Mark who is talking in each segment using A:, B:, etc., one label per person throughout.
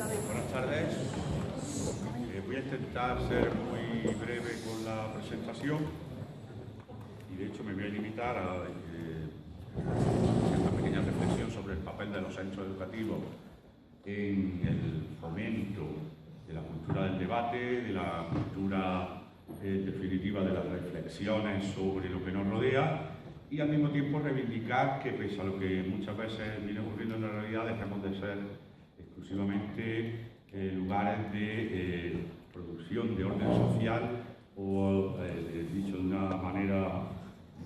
A: Buenas tardes. Voy a intentar ser muy breve con la presentación y de hecho me voy a limitar a hacer una pequeña reflexión sobre el papel de los centros educativos en el fomento de la cultura del debate, de la cultura definitiva de las reflexiones sobre lo que nos rodea y al mismo tiempo reivindicar que pese a lo que muchas veces viene ocurriendo en la realidad, dejamos de ser exclusivamente lugares de producción de orden social o, dicho de una manera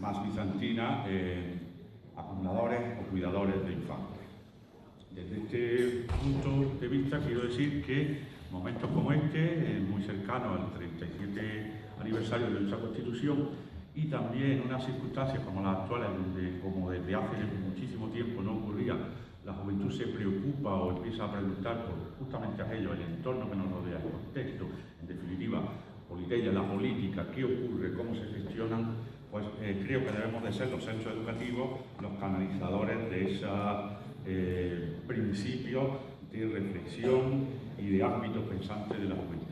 A: más bizantina, acumuladores o cuidadores de infantes. Desde este punto de vista quiero decir que momentos como este, muy cercanos al 37 aniversario de nuestra Constitución, y también unas circunstancias como las actuales, donde como desde hace muchísimo tiempo no ocurría, la juventud se preocupa o empieza a preguntar por justamente aquello, el entorno que nos rodea, el contexto, en definitiva, la política, qué ocurre, cómo se gestionan, pues creo que debemos de ser los centros educativos los canalizadores de esos principios de reflexión y de ámbitos pensantes de la juventud.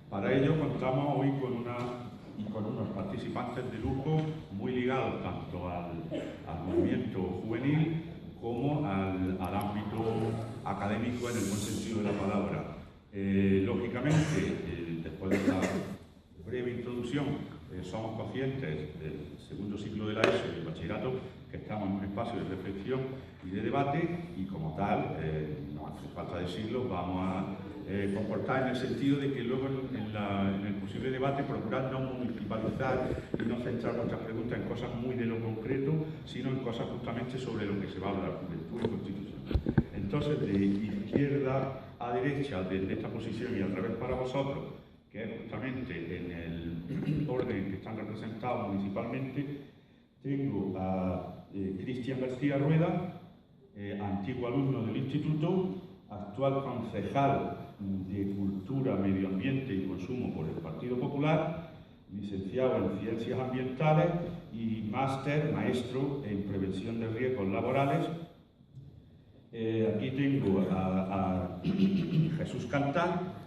A: Para ello contamos hoy con unos participantes de lujo muy ligados tanto al movimiento juvenil como al ámbito académico en el buen sentido de la palabra. Lógicamente, después de esta breve introducción, somos conscientes del segundo ciclo de la ESO y del bachillerato que estamos en un espacio de reflexión y de debate y como tal, no hace falta decirlo, vamos a comportar en el sentido de que luego en el posible debate procurar no municipalizar y no centrar nuestras preguntas en cosas muy de lo concreto, sino en cosas justamente sobre lo que se va a hablar, juventud y constitución. Entonces, de izquierda a derecha, desde esta posición y al revés para vosotros, que es justamente en el orden que están representados municipalmente, tengo a Cristian García Rueda, antiguo alumno del Instituto, actual concejal de Cultura, Medio Ambiente y Consumo por el Partido Popular, licenciado en Ciencias Ambientales y maestro en Prevención de Riesgos Laborales. Aquí tengo a Jesús Cantar,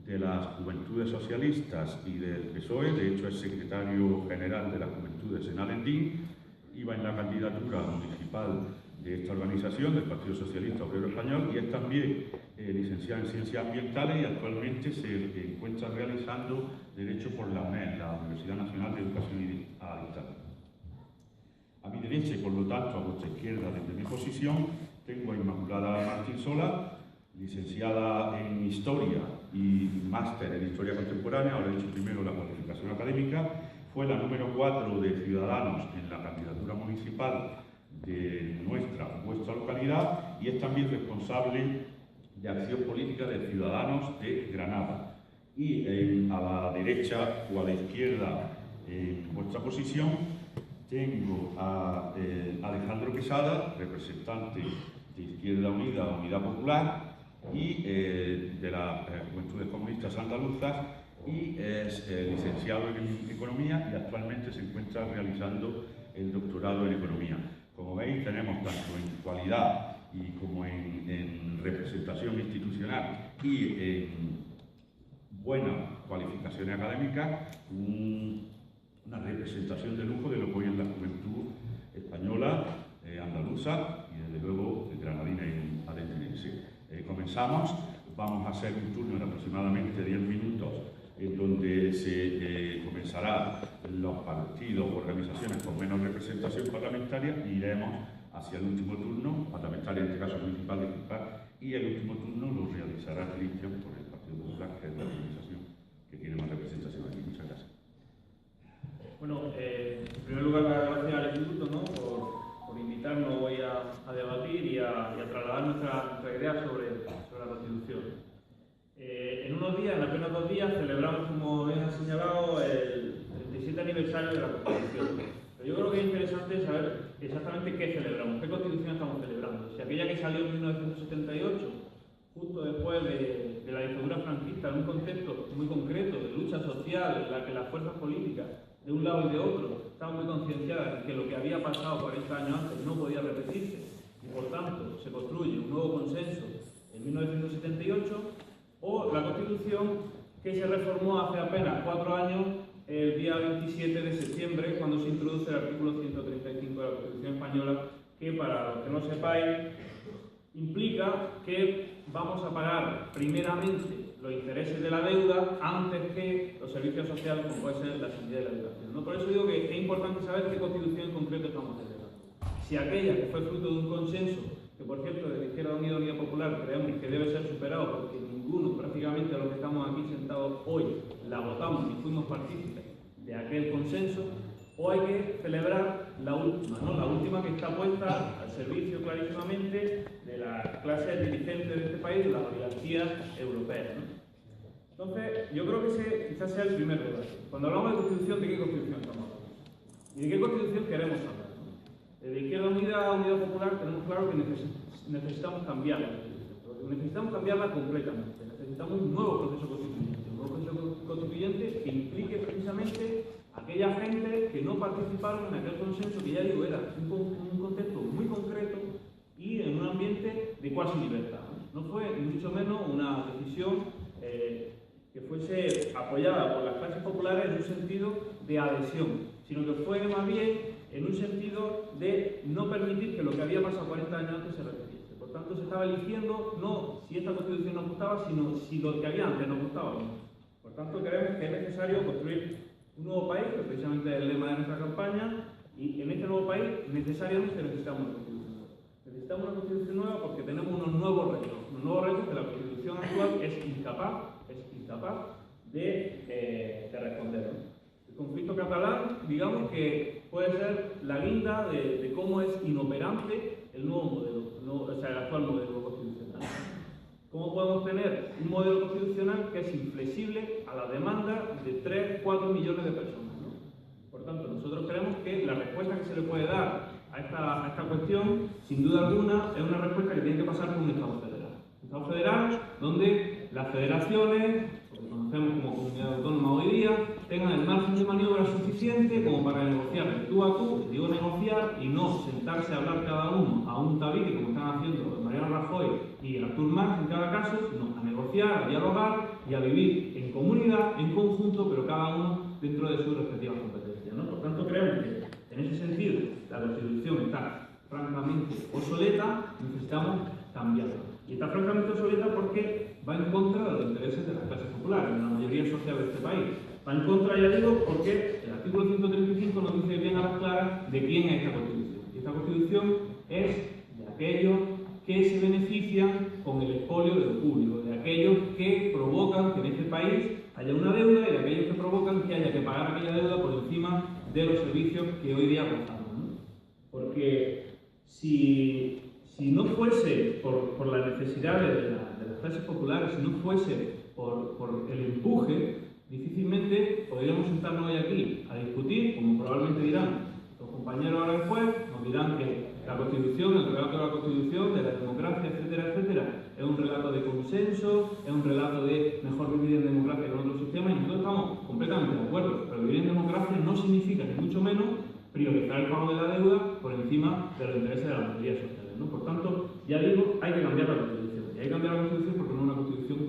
A: de las Juventudes Socialistas y del PSOE, de hecho es secretario general de las Juventudes en Alendín, iba en la candidatura municipal de esta organización, del Partido Socialista Obrero Español, y es también licenciado en Ciencias Ambientales y actualmente se encuentra realizando Derecho por la UNED, la Universidad Nacional de Educación a Distancia. A mi derecha y por lo tanto a vuestra izquierda desde mi posición, tengo a Inmaculada Martín Sola, licenciada en Historia y máster en Historia Contemporánea, ahora he hecho primero la cualificación académica, fue la número 4 de Ciudadanos en la candidatura municipal de vuestra localidad y es también responsable de acción política de Ciudadanos de Granada. Y a la derecha o a la izquierda, en vuestra posición, tengo a Alejandro Quesada, representante de Izquierda Unida, Unidad Popular, y de las Juventudes Comunistas Andaluzas, y es licenciado en Economía y actualmente se encuentra realizando el doctorado en Economía. Como veis, tenemos tanto en cualidad y como en representación institucional y en buenas cualificaciones académicas, una representación de lujo de lo que hoy es la juventud española, andaluza y desde luego granadina y alentinense. Comenzamos, vamos a hacer un turno de aproximadamente 10 minutos en donde se comenzará los partidos o organizaciones con menos representación parlamentaria y iremos hacia el último turno, parlamentario en este caso municipal, y el último turno lo realizará Cristian por el Partido Popular, que es la organización que tiene más representación aquí. Muchas gracias.
B: Bueno, en primer lugar, gracias al Instituto, ¿no?, por invitarnos hoy a debatir y a trasladar nuestra idea sobre la Constitución. En unos días, en apenas 2 días, celebramos, como bien ha señalado, el 37 aniversario de la Constitución. Pero yo creo que es interesante saber exactamente qué celebramos, qué Constitución estamos celebrando. Si aquella que salió en 1978, justo después de la dictadura franquista, en un contexto muy concreto de lucha social, en la que las fuerzas políticas, de un lado y de otro, estaban muy concienciadas de que lo que había pasado 40 años antes no podía repetirse, y por tanto se construye un nuevo consenso en 1978, Constitución que se reformó hace apenas 4 años, el día 27 de septiembre, cuando se introduce el artículo 135 de la Constitución Española, que, para los que no sepáis, implica que vamos a pagar primeramente los intereses de la deuda antes que los servicios sociales, como puede ser la sanidad y la educación, ¿no? Por eso digo que es importante saber qué Constitución en concreto estamos celebrando. Si aquella que fue fruto de un consenso, que por cierto desde Izquierda Unida y Unidad Popular creemos que debe ser superado porque ninguno, prácticamente, de los que estamos aquí sentados hoy, la votamos y fuimos partícipes de aquel consenso, o hay que celebrar la última, ¿no? La última que está puesta al servicio clarísimamente de las clases dirigentes de este país, de las oligarquías europeas, ¿no? Entonces, yo creo que ese quizás sea el primer debate. Cuando hablamos de Constitución, ¿de qué Constitución estamos hablando? ¿Y de qué Constitución queremos hablar? Desde Izquierda Unida a Unidad Popular tenemos claro que necesitamos cambiarla. Necesitamos cambiarla completamente. Necesitamos un nuevo proceso constituyente. Un nuevo proceso constituyente que implique precisamente a aquella gente que no participaron en aquel consenso, que ya digo, era un contexto muy concreto y en un ambiente de cuasi libertad. No fue ni mucho menos una decisión que fuese apoyada por las clases populares en un sentido de adhesión, sino que fue más bien en un sentido de no permitir que lo que había pasado 40 años antes se repitiese. Por tanto, se estaba eligiendo no si esta Constitución nos gustaba, sino si lo que había antes nos gustaba o no. Por tanto, creemos que es necesario construir un nuevo país, que precisamente es el lema de nuestra campaña, y en este nuevo país necesariamente necesitamos una Constitución nueva. Necesitamos una Constitución nueva porque tenemos unos nuevos retos que la Constitución actual es incapaz de responder, ¿no? El conflicto catalán, digamos que puede ser la guinda de cómo es inoperante el nuevo modelo, el actual modelo constitucional. ¿Cómo podemos tener un modelo constitucional que es inflexible a la demanda de 3-4 millones de personas, ¿no? Por tanto, nosotros creemos que la respuesta que se le puede dar a esta cuestión, sin duda alguna, es una respuesta que tiene que pasar por un Estado federal. Un Estado federal donde las federaciones, lo que conocemos como comunidad autónoma hoy día, tengan el margen de maniobra suficiente como para negociar de tú a tú, digo negociar, y no sentarse a hablar cada uno a un tabique, como están haciendo Mariano Rajoy y Artur Mas en cada caso, sino a negociar, a dialogar y a vivir en comunidad, en conjunto, pero cada uno dentro de sus respectivas competencias, ¿no? Por tanto, creemos que en ese sentido la Constitución está francamente obsoleta, necesitamos cambiarla. Y está francamente obsoleta porque va en contra de los intereses de las clases populares, de la mayoría social de este país. Va en contra, ya digo, porque el artículo 135 nos dice bien a las claras de quién es esta Constitución. Y esta Constitución es de aquellos que se benefician con el expolio de lo público, de aquellos que provocan que en este país haya una deuda y de aquellos que provocan que haya que pagar aquella deuda por encima de los servicios que hoy día gozamos, ¿no? Porque si no fuese por las necesidades de las clases populares, si no fuese por el empuje, difícilmente podríamos sentarnos hoy aquí a discutir, como probablemente dirán los compañeros ahora después, nos dirán que la Constitución, el relato de la Constitución, de la democracia, etcétera, etcétera, es un relato de consenso, es un relato de mejor vivir en democracia que en otros sistemas, y nosotros estamos completamente de acuerdo, pero vivir en democracia no significa, ni mucho menos, priorizar el pago de la deuda por encima de los intereses de la mayoría social, ¿no? Por tanto, ya digo, hay que cambiar la Constitución. Y hay que cambiar la Constitución porque no es una Constitución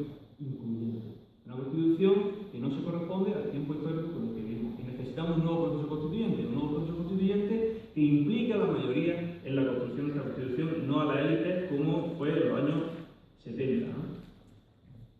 B: incluyente. Una Constitución que no se corresponde al tiempo histórico con el que vivimos. Y necesitamos un nuevo proceso constituyente que implique a la mayoría en la construcción de esta Constitución, no a la élite como fue en los años 70, ¿no?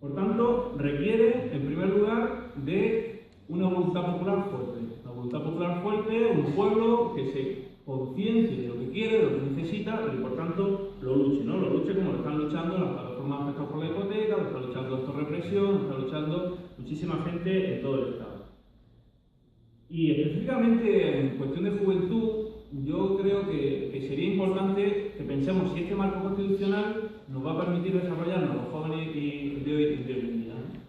B: Por tanto, requiere, en primer lugar, de una voluntad popular fuerte. Una voluntad popular fuerte, un pueblo que se conciencie de lo que quiere, de lo que necesita, y por tanto lo luche, ¿no? Lo luche como lo están luchando las plataformas afectadas por la hipoteca, lo está luchando esto represión, lo está luchando muchísima gente en todo el Estado. Y específicamente en cuestión de juventud, yo creo que sería importante que pensemos si este marco constitucional nos va a permitir desarrollarnos los jóvenes de hoy en día, ¿no?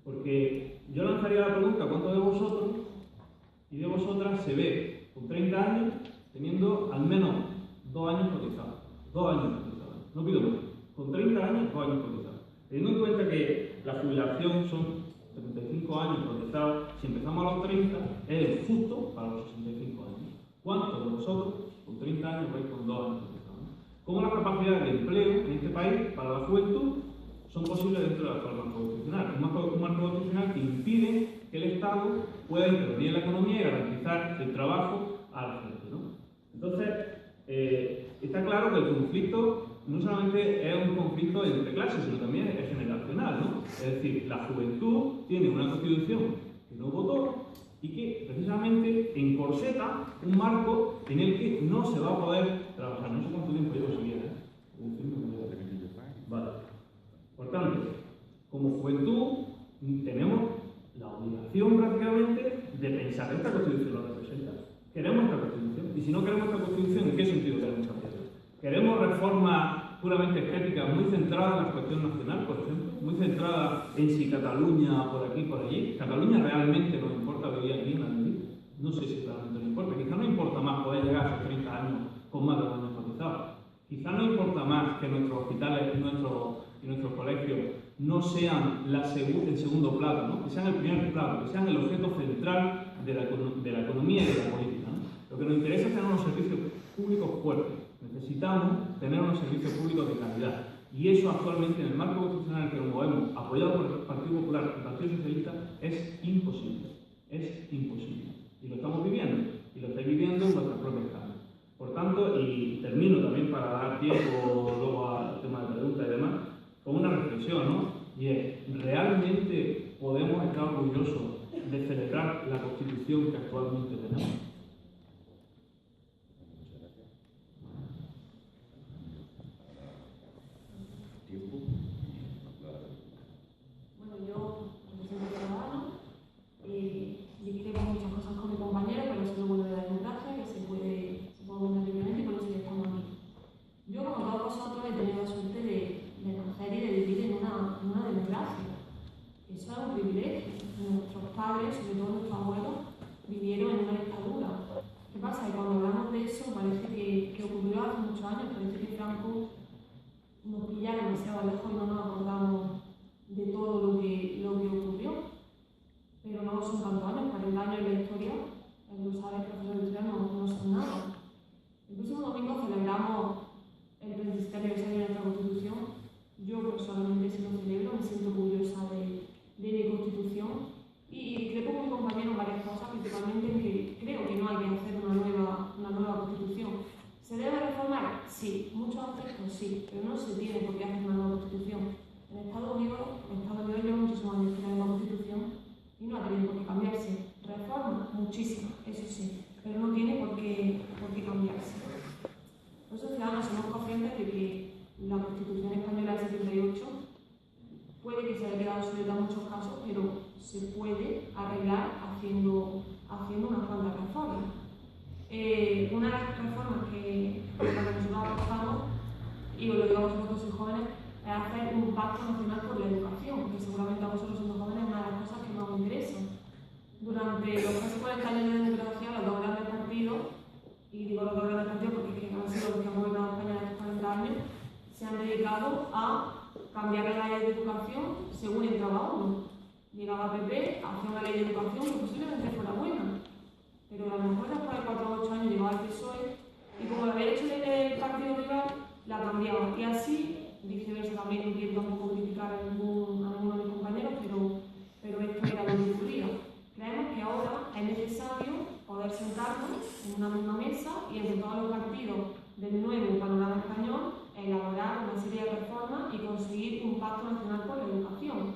B: Porque yo lanzaría la pregunta: ¿cuántos de vosotros y de vosotras se ve con 30 años teniendo al menos 2 años cotizados? 2 años cotizados, no pido más. Con 30 años, 2 años cotizados. Teniendo en cuenta que la jubilación son 75 años cotizados, si empezamos a los 30, es el justo para los 65 años. ¿Cuántos de vosotros con 30 años vais con 2 años cotizados? ¿Cómo las capacidades de empleo en este país para la juventud son posibles dentro del actual marco constitucional. Un marco constitucional que impide que el Estado pueda intervenir en la economía y garantizar el trabajo a la gente, ¿no? Entonces, está claro que el conflicto no solamente es un conflicto entre clases, sino también es generacional, ¿no? Es decir, la juventud tiene una constitución que no votó y que precisamente encorseta un marco en el que no se va a poder trabajar. No sé cuánto tiempo llevo siguiendo, Vale. Por tanto, como juventud tenemos la obligación prácticamente de pensar que esta Constitución lo representa. Queremos esta Constitución. Y si no queremos esta Constitución, ¿en qué sentido queremos cambiarla? ¿Queremos reformas puramente estéticas muy centradas en la cuestión nacional, por ejemplo? Muy centradas en si Cataluña por aquí, por allí. ¿Cataluña realmente nos importa vivir aquí en Madrid? No sé si realmente nos importa. Quizá no importa más poder llegar a esos 30 años con más de 2 años cotizados. Quizá no importa más que nuestros hospitales y nuestros colegios no sean el segundo plato, ¿no? Que sean el primer plato, que sean el objeto central de la economía y de la política, ¿no? Lo que nos interesa es tener unos servicios públicos fuertes. Necesitamos tener unos servicios públicos de calidad. Y eso actualmente en el marco constitucional en el que nos movemos, apoyado por el Partido Popular y el Partido Socialista, es imposible. Es imposible. Y lo estamos viviendo. Y lo estáis viviendo en vuestras propias casas. Por tanto, y termino también para dar tiempo luego al tema de preguntas y demás, con una reflexión, ¿no? Y es, ¿realmente podemos estar orgullosos de celebrar la Constitución que actualmente tenemos?
C: Bueno, yo represento a Ciudadanos y discrepo muchas cosas con mi compañero, pero eso es lo bueno de la democracia, que se puede votar libremente y por eso ya estamos aquí. Yo, como todos vosotros, he tenido la suerte de nacer y de vivir en una democracia. Eso es un privilegio. Nuestros padres, sobre todo nuestros abuelos, vivieron en una dictadura. ¿Qué pasa? Que cuando hablamos de eso, parece que ocurrió hace muchos años, parece que Franco nos pilla demasiado lejos y no nos acordamos de todo lo que ocurrió. Pero no son tantos años, 40 años en la historia, lo sabe el profesor de historia, no son nada. El próximo domingo celebramos el 37 aniversario de nuestra Constitución. Yo personalmente sí lo celebro, me siento orgullosa de mi Constitución y discrepo con mi compañero en varias cosas, principalmente en que creo que no hay que hacer una nueva Constitución. ¿Se debe reformar? Sí, muchos aspectos sí, pero no se tiene por qué hacer una nueva Constitución. En Estados Unidos lleva muchísimos años la nueva Constitución y no ha tenido por qué cambiarse. Reforma, muchísimas, eso sí, pero no tiene por qué cambiarse. Los ciudadanos somos conscientes de que la Constitución española del 78 puede que se haya quedado obsoleta en muchos casos, pero se puede arreglar haciendo unas cuantas reformas. Una de las reformas que nosotros apostamos, y os lo digo a vosotros que sois jóvenes, es hacer un pacto nacional por la educación, que seguramente a vosotros siendo jóvenes es una de las cosas que más os interesan. Durante los casi 40 años de democracia, los dos grandes partidos, y digo los dos grandes partidos porque es que han sido los que han gobernado España en estos 40 años, se han dedicado a cambiar la ley de educación según entraba uno. Llegaba PP, hacía una ley de educación que posiblemente fuera buena, pero a lo mejor después de 4 o 8 años llegaba el PSOE y como lo había hecho el partido rival, la cambiaba. Y así, viceversa también, no quiero tampoco criticar a ninguno de mis compañeros, pero esto era lo que ocurría. Creemos que ahora es necesario poder sentarnos en una misma mesa y entre todos los partidos del nuevo panorama español elaborar una serie de reformas y conseguir un pacto nacional por la educación.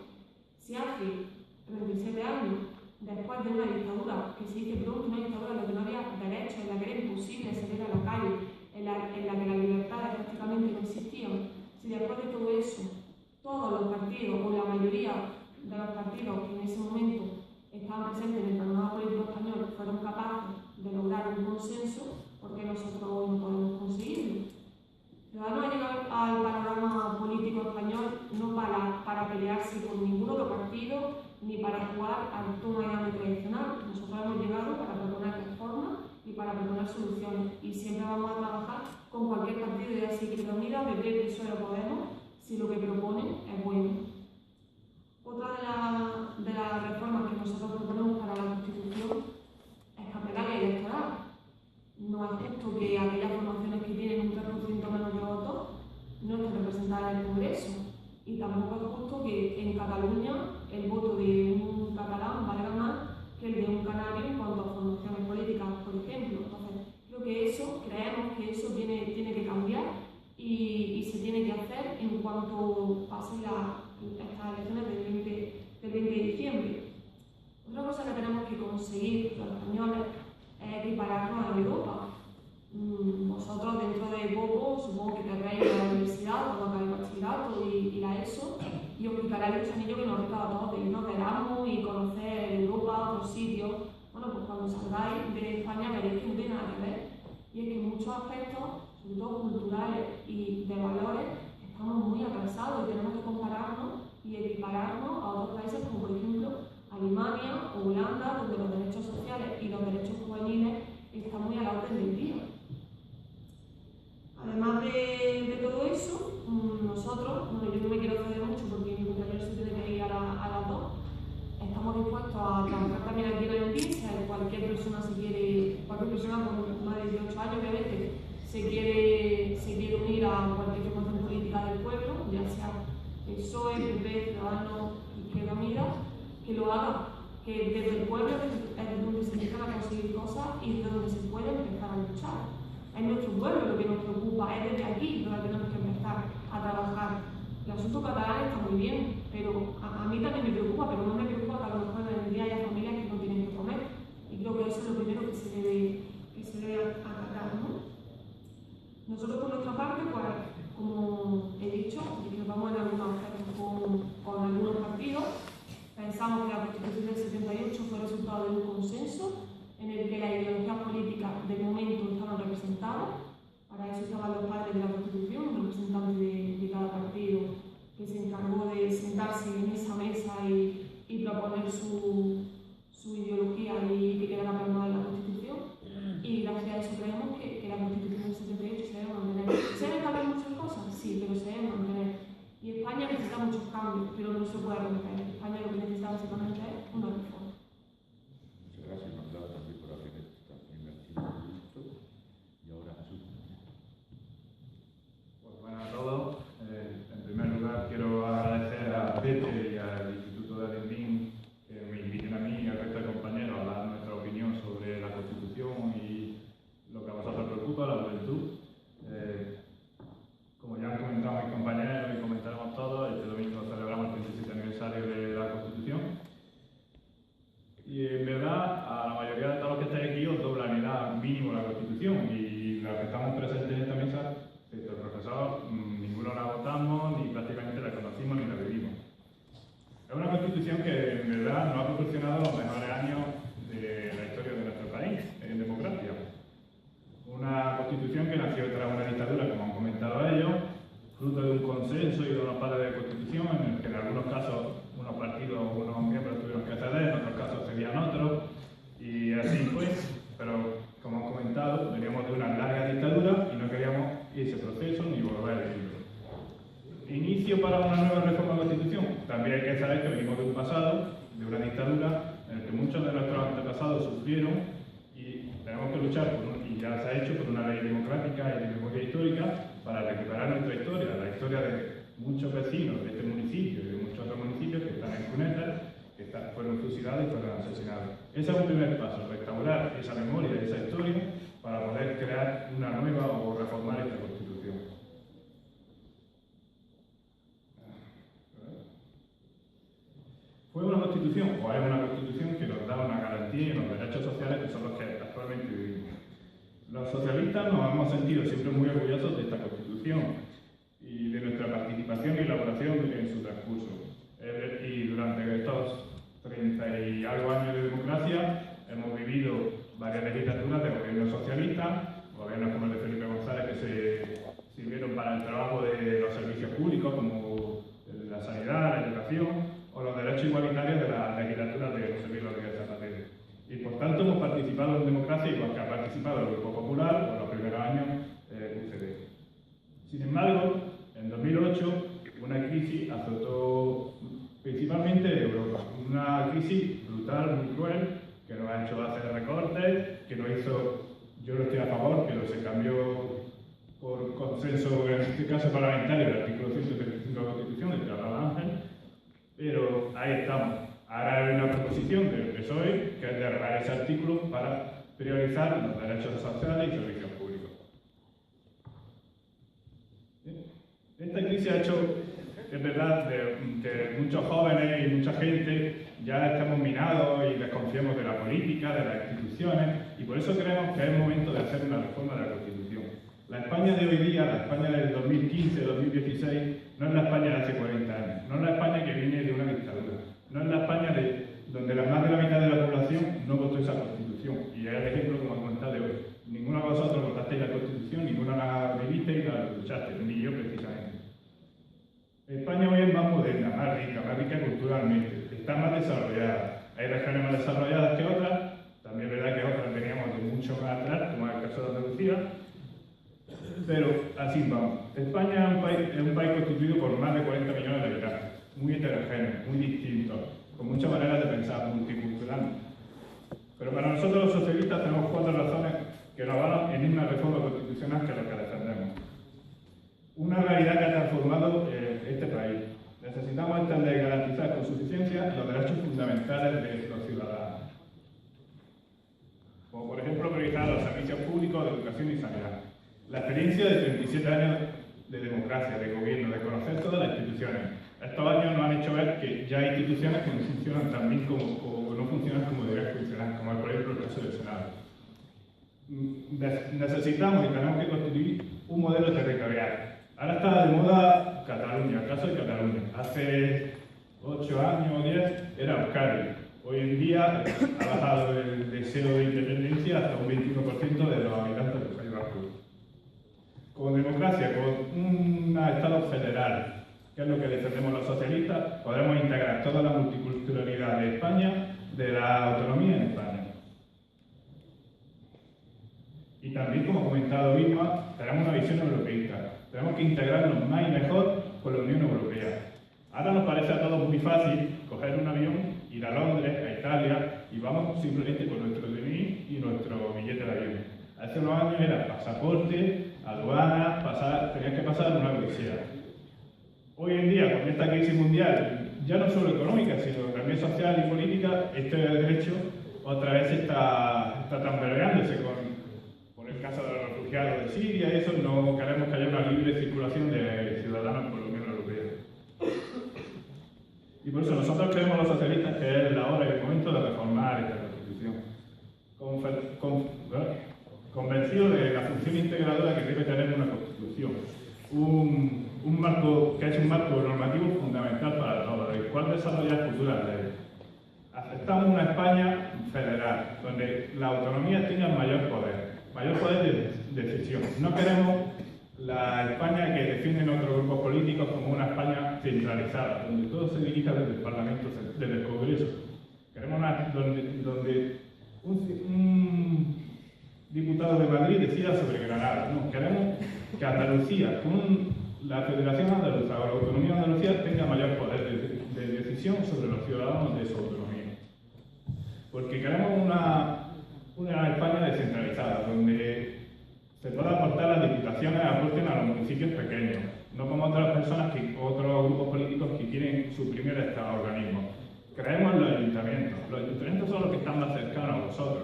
C: Si hace 37 años, después de una dictadura, que se dice pronto una dictadura en la que no había derechos, en la que era imposible salir a la calle, en la que las libertades prácticamente no existían, si después de todo eso, todos los partidos, o la mayoría de los partidos que en ese momento estaban presentes en el panorama político español, fueron capaces de lograr un consenso, porque nosotros hoy no podemos conseguirlo. Ciudadanos ha llegado al panorama político español no para pelearse con ningún otro partido ni para jugar al toma y dame tradicional. Nosotros hemos llegado para proponer reformas y para proponer soluciones y siempre vamos a trabajar con cualquier partido, ya sea Izquierda Unida, PP, PSOE o Podemos, si lo que proponen es bueno. Otra de las reformas que nosotros proponemos para la Constitución es cambiar la ley electoral. No es justo que aquellas formaciones que tienen un 3% menos de votos no estén representadas en el Congreso. Y Y tampoco es justo que en Cataluña el voto de un catalán valga más que el de un canario en cuanto a formaciones políticas, por ejemplo. Entonces, creo que creemos que eso tiene que cambiar y se tiene que hacer en cuanto pasen estas elecciones del 20 de diciembre. Otra cosa que tenemos que conseguir los españoles es equipararnos a Europa. Vosotros dentro de poco supongo que querréis ir a la universidad cuando acabe el bachillerato y la ESO y os picará el gusanillo que nos pica a todos de irnos de Erasmus y conocer Europa, otros sitios. Bueno, pues cuando salgáis de España veréis que no tiene nada que ver. Y es que en muchos aspectos, sobre todo culturales y de valores, estamos muy atrasados y tenemos que compararnos y equipararnos a otros países como por ejemplo Alemania o Holanda, donde los derechos sociales y los derechos juveniles están muy a la orden del día. Además de todo eso, nosotros, bueno, yo no me quiero ceder mucho porque mi compañero se tiene que ir a las 2, estamos dispuestos a trabajar también aquí en el DIN, cualquier persona con más de 18 años obviamente se quiere unir a cualquier formación política del pueblo, ya sea PSOE, PP, Ciudadanos, Izquierda Unida, que lo haga, que desde el pueblo es donde se empiezan a conseguir cosas y desde donde se puede empezar a luchar. Es nuestro pueblo lo que nos preocupa, es desde aquí donde tenemos que empezar a trabajar. El asunto catalán está muy bien, pero a mí también me preocupa, pero no me preocupa que a lo mejor en el día haya familias que no tienen que comer. Y creo que eso es lo primero que se debe acatar, ¿no? Nosotros por nuestra parte, pues, como he dicho, discrepamos en algunos aspectos con algunos partidos. Pensamos que la Constitución del 78 fue resultado de un consenso en el que las ideologías políticas de momento estaban representadas. Para eso estaban los padres de la Constitución, un representante de cada partido que se encargó de sentarse en esa mesa y proponer su ideología y que quedara plasmada en la Constitución. Y gracias a eso creemos que la Constitución del 78 se debe mantener. ¿Se deben cambiar muchas cosas? Sí, pero se deben mantener. Y España necesita muchos cambios, pero no se puede romper. España lo que necesita básicamente es una reforma.
A: Muchas gracias, Magdalena, también por hacer esta primera minuto. Y ahora Jesús.
D: Pues buenas a todos. En primer lugar, quiero agradecer a Pete y al Instituto de Alendín que me inviten a mí y al resto de compañeros a dar nuestra opinión sobre la Constitución y lo que a vosotros preocupa, la juventud. Como ya han comentado mis compañeros y comentaremos todos, este domingo celebramos el 37 aniversario de la Constitución. Y en verdad, a la mayoría de todos los que estáis aquí os dobla en edad mínimo la Constitución. Y los que estamos presentes en esta mesa, excepto el profesor, ninguno la votamos, ni prácticamente la conocimos, ni la vivimos. Es una Constitución que en verdad nos ha proporcionado los mejores años de la historia de nuestro país en democracia. Una Constitución que nació tras una dictadura, como han comentado ellos, fruto de un consenso y de unos padres de Constitución, en el que en algunos casos unos partidos, unos miembros tuvieron que ceder, en otros casos cedían otros, y así fue. Pero, como han comentado, veníamos de una larga dictadura y no queríamos ese proceso ni volver a vivirlo. Inicio para una nueva reforma de la Constitución. También hay que saber que venimos de un pasado, de una dictadura, en el que muchos de nuestros antepasados sufrieron y tenemos que luchar y ya se ha hecho por una ley democrática y de memoria histórica para recuperar nuestra historia, la historia de muchos vecinos de este municipio y de muchos otros municipios que están en cunetas, que fueron fusilados y fueron asesinados. Ese es un primer paso, restaurar esa memoria y esa historia para poder crear una nueva o reformar esta Constitución. Fue una Constitución, o es una Constitución que nos da una garantía en los derechos sociales que son los que actualmente vivimos. Los socialistas nos hemos sentido siempre muy orgullosos de esta Constitución y de nuestra participación y elaboración en su transcurso. Y durante estos 30 y algo años de democracia hemos vivido varias legislaturas de gobiernos socialistas, gobiernos como el de Felipe González que se sirvieron para el trabajo de los servicios públicos como la sanidad, la educación o los derechos igualitarios de las legislaturas de José Luis Rodríguez Zapatero. Y por tanto hemos participado en democracia igual que ha participado el Grupo Popular en los primeros años UCD. Sin embargo, en 2008 una crisis azotó principalmente Europa, una crisis brutal, muy cruel, que nos ha hecho hacer recortes, que nos hizo, yo no estoy a favor, pero se cambió por consenso, en este caso parlamentario, el artículo 135 nuestra Constitución, el que hablaba Ángel, pero ahí estamos. Ahora hay una proposición del PSOE que es derogar ese artículo para priorizar los derechos sociales y servicios públicos. Esta crisis ha hecho, es verdad, que muchos jóvenes y mucha gente ya estamos minados y desconfiamos de la política, de las instituciones, y por eso creemos que es el momento de hacer una reforma de la Constitución. La España de hoy día, la España del 2015-2016, no es la España de hace 40 años, no es la España que viene de una dictadura, no es la España donde más de la mitad de la población no votó esa Constitución. Y es el ejemplo como comentado de hoy. Ninguno de vosotros votasteis la Constitución, ninguno la vivisteis y la luchasteis, ni yo precisamente. España hoy es más moderna, más rica culturalmente, está más desarrollada. Hay regiones más desarrolladas que otras, también es verdad que otras veníamos de mucho más atrás, como es el caso de Andalucía, pero así vamos. España es un país constituido por más de 40 millones de habitantes, muy heterogéneo, muy distinto, con muchas maneras de pensar, multicultural. Pero para nosotros los socialistas tenemos 4 razones que nos avalan en una reforma constitucional que es lo que defendemos. Una realidad que ha transformado este país. Necesitamos entender y garantizar con suficiencia los derechos fundamentales de los ciudadanos. Como por ejemplo priorizar los servicios públicos de educación y sanidad. La experiencia de 37 años de democracia, de gobierno, de conocer todas las instituciones. Estos años nos han hecho ver que ya hay instituciones que no funcionan tan bien como no funcionan como deberían funcionar, como por ejemplo el caso del Senado. Necesitamos y tenemos que constituir un modelo territorial. Ahora está de moda Cataluña, el caso de Cataluña. Hace 8 años o 10 era Euskadi. Hoy en día ha bajado el deseo de independencia hasta un 21% de los habitantes del País Vasco. Con democracia, con un Estado federal, que es lo que defendemos los socialistas, podremos integrar toda la multiculturalidad de España, de la autonomía en España. Y también, como ha comentado Irma, tenemos una visión europeísta. Tenemos que integrarnos más y mejor con la Unión Europea. Ahora nos parece a todos muy fácil coger un avión, ir a Londres, a Italia, y vamos simplemente con nuestro DNI y nuestro billete de avión. Hace unos años era pasaporte, aduana, tenías que pasar una odisea. Hoy en día, con esta crisis mundial, ya no solo económica, sino también social y política, este derecho otra vez está tambaleándose con el caso de los refugiados de Siria y eso. No queremos que haya una libre circulación de ciudadanos por la Unión Europea. Y por eso nosotros creemos los socialistas que es la hora y el momento de reformar esta Constitución. Convencido de la función integradora que debe tener una Constitución. Un marco que es un marco normativo fundamental para todos, el cual desarrollar futuras leyes. Aceptamos una España federal, donde la autonomía tenga mayor poder de decisión. No queremos la España que defienden otros grupos políticos como una España centralizada, donde todo se dirija desde el Parlamento, desde el Congreso. Queremos una donde un diputado de Madrid decida sobre Granada. No, queremos que Andalucía, la Federación Andaluza o la Autonomía de Andalucía tenga mayor poder de decisión sobre los ciudadanos de su autonomía. Porque queremos una España descentralizada, donde se pueda aportar las diputaciones, aporten a los municipios pequeños, no como otras personas, otros grupos políticos que quieren suprimir estos organismos. Creemos en los ayuntamientos. Los ayuntamientos son los que están más cercanos a vosotros.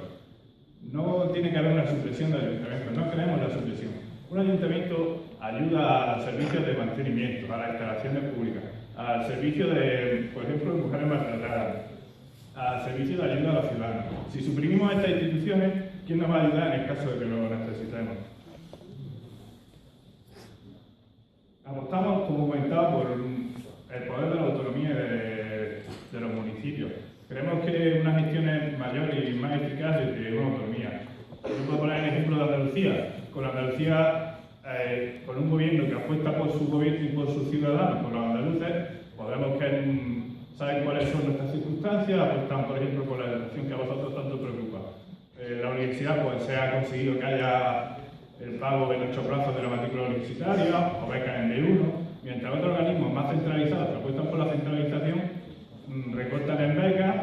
D: No tiene que haber una supresión de ayuntamientos, no queremos la supresión. Un ayuntamiento ayuda a los servicios de mantenimiento, a las instalaciones públicas, al servicio de, por ejemplo, de mujeres maltratadas, al servicio de ayuda a los ciudadanos. Si suprimimos estas instituciones, ¿quién nos va a ayudar en el caso de que lo necesitemos? Apostamos, como comentaba, por el poder de la autonomía de los municipios. Creemos que una gestión es mayor y más eficaz desde una autonomía. Yo puedo poner el ejemplo de Andalucía. Con Andalucía, con un gobierno que apuesta por su gobierno y por sus ciudadanos, por los andaluces, podemos que saben cuáles son nuestras circunstancias, apuestan, por ejemplo, por la educación que a vosotros tanto preocupa. La universidad, pues se ha conseguido que haya el pago de 8 plazos de la matrícula universitaria o becas en D1, mientras otros organismos más centralizados que apuestan por la centralización recortan en becas,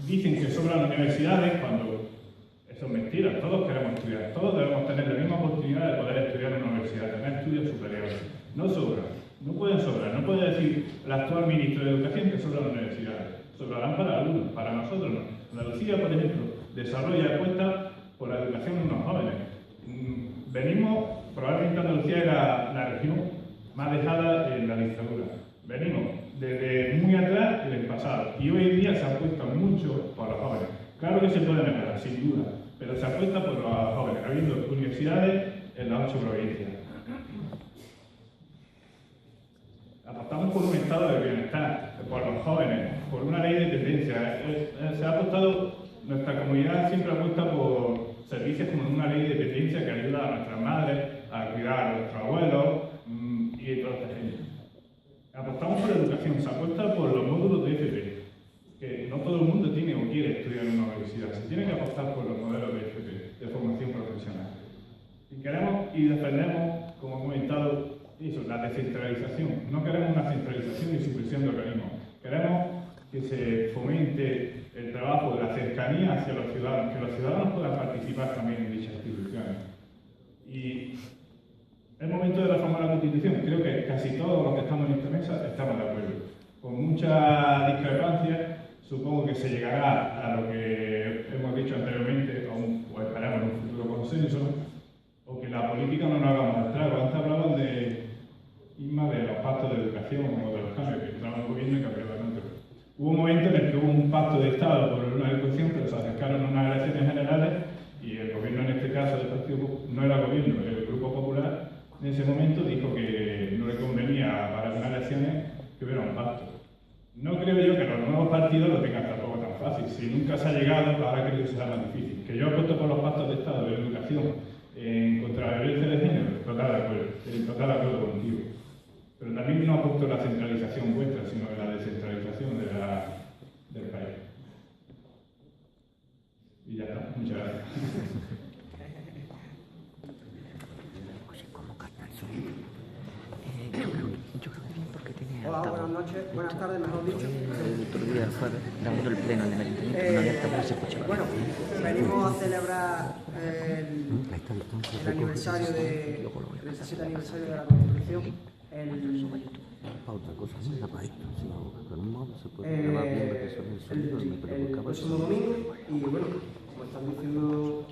D: dicen que sobran universidades cuando eso es mentira. Todos queremos estudiar, todos debemos tener la misma oportunidad de poder estudiar en una universidad, tener estudios superiores. No sobran, no pueden decir el actual ministro de Educación, que sobre las universidades. Sobrarán para algunos, para nosotros no. Andalucía, por ejemplo, desarrolla y apuesta por la educación de unos jóvenes. Venimos, probablemente Andalucía era la región más dejada en la dictadura. Venimos desde muy atrás y del pasado. Y hoy en día se apuesta mucho por los jóvenes. Claro que se puede mejorar, sin duda, pero se apuesta por los jóvenes, habiendo universidades en las 8 provincias. Apostamos por un estado de bienestar, por los jóvenes, por una ley de dependencia. Se ha apostado, nuestra comunidad siempre apuesta por servicios como una ley de dependencia que ayuda a nuestras madres, a cuidar a nuestros abuelos y toda esta gente. Apostamos por la educación, se apuesta por los módulos de FP, que no todo el mundo tiene o quiere estudiar en una universidad. Se tiene que apostar por los modelos de FP, de formación profesional. Y queremos y defendemos, como he comentado, eso, la descentralización. No queremos una centralización y supresión de organismos. Queremos que se fomente el trabajo de la cercanía hacia los ciudadanos, que los ciudadanos puedan participar también en dichas instituciones. Y es momento de reformar la Constitución. Creo que casi todos los que estamos en esta mesa estamos de acuerdo. Con mucha discrepancia, supongo que se llegará a lo que hemos dicho anteriormente, o esperamos en un futuro consenso, o que la política no nos haga más estragos. Antes hablaban de los pactos de educación o de los cambios, que entraba un gobierno y cambiaba en otro. Hubo un momento en el que hubo un pacto de Estado por una educación, pero se acercaron a unas elecciones generales y el gobierno, en este caso del Partido Popular, no era gobierno, era el Grupo Popular, en ese momento dijo que no le convenía para unas elecciones que hubiera un pacto. No creo yo que los nuevos partidos lo tengan tampoco tan fácil. Si nunca se ha llegado, ahora creo que será más difícil. Que yo apuesto por los pactos de Estado de educación contra la violencia de género, total de acuerdo contigo. Pero también no apuesto la centralización vuestra, sino la descentralización del país. Y ya está. Muchas gracias.
E: Hola, buenas noches, buenas tardes, mejor dicho.
F: El otro día fue grabando el pleno en el ayuntamiento, no había estado, se escuchaba.
E: Bueno, venimos a celebrar el aniversario el 17 aniversario de la Constitución. El próximo domingo, y bueno, como están diciendo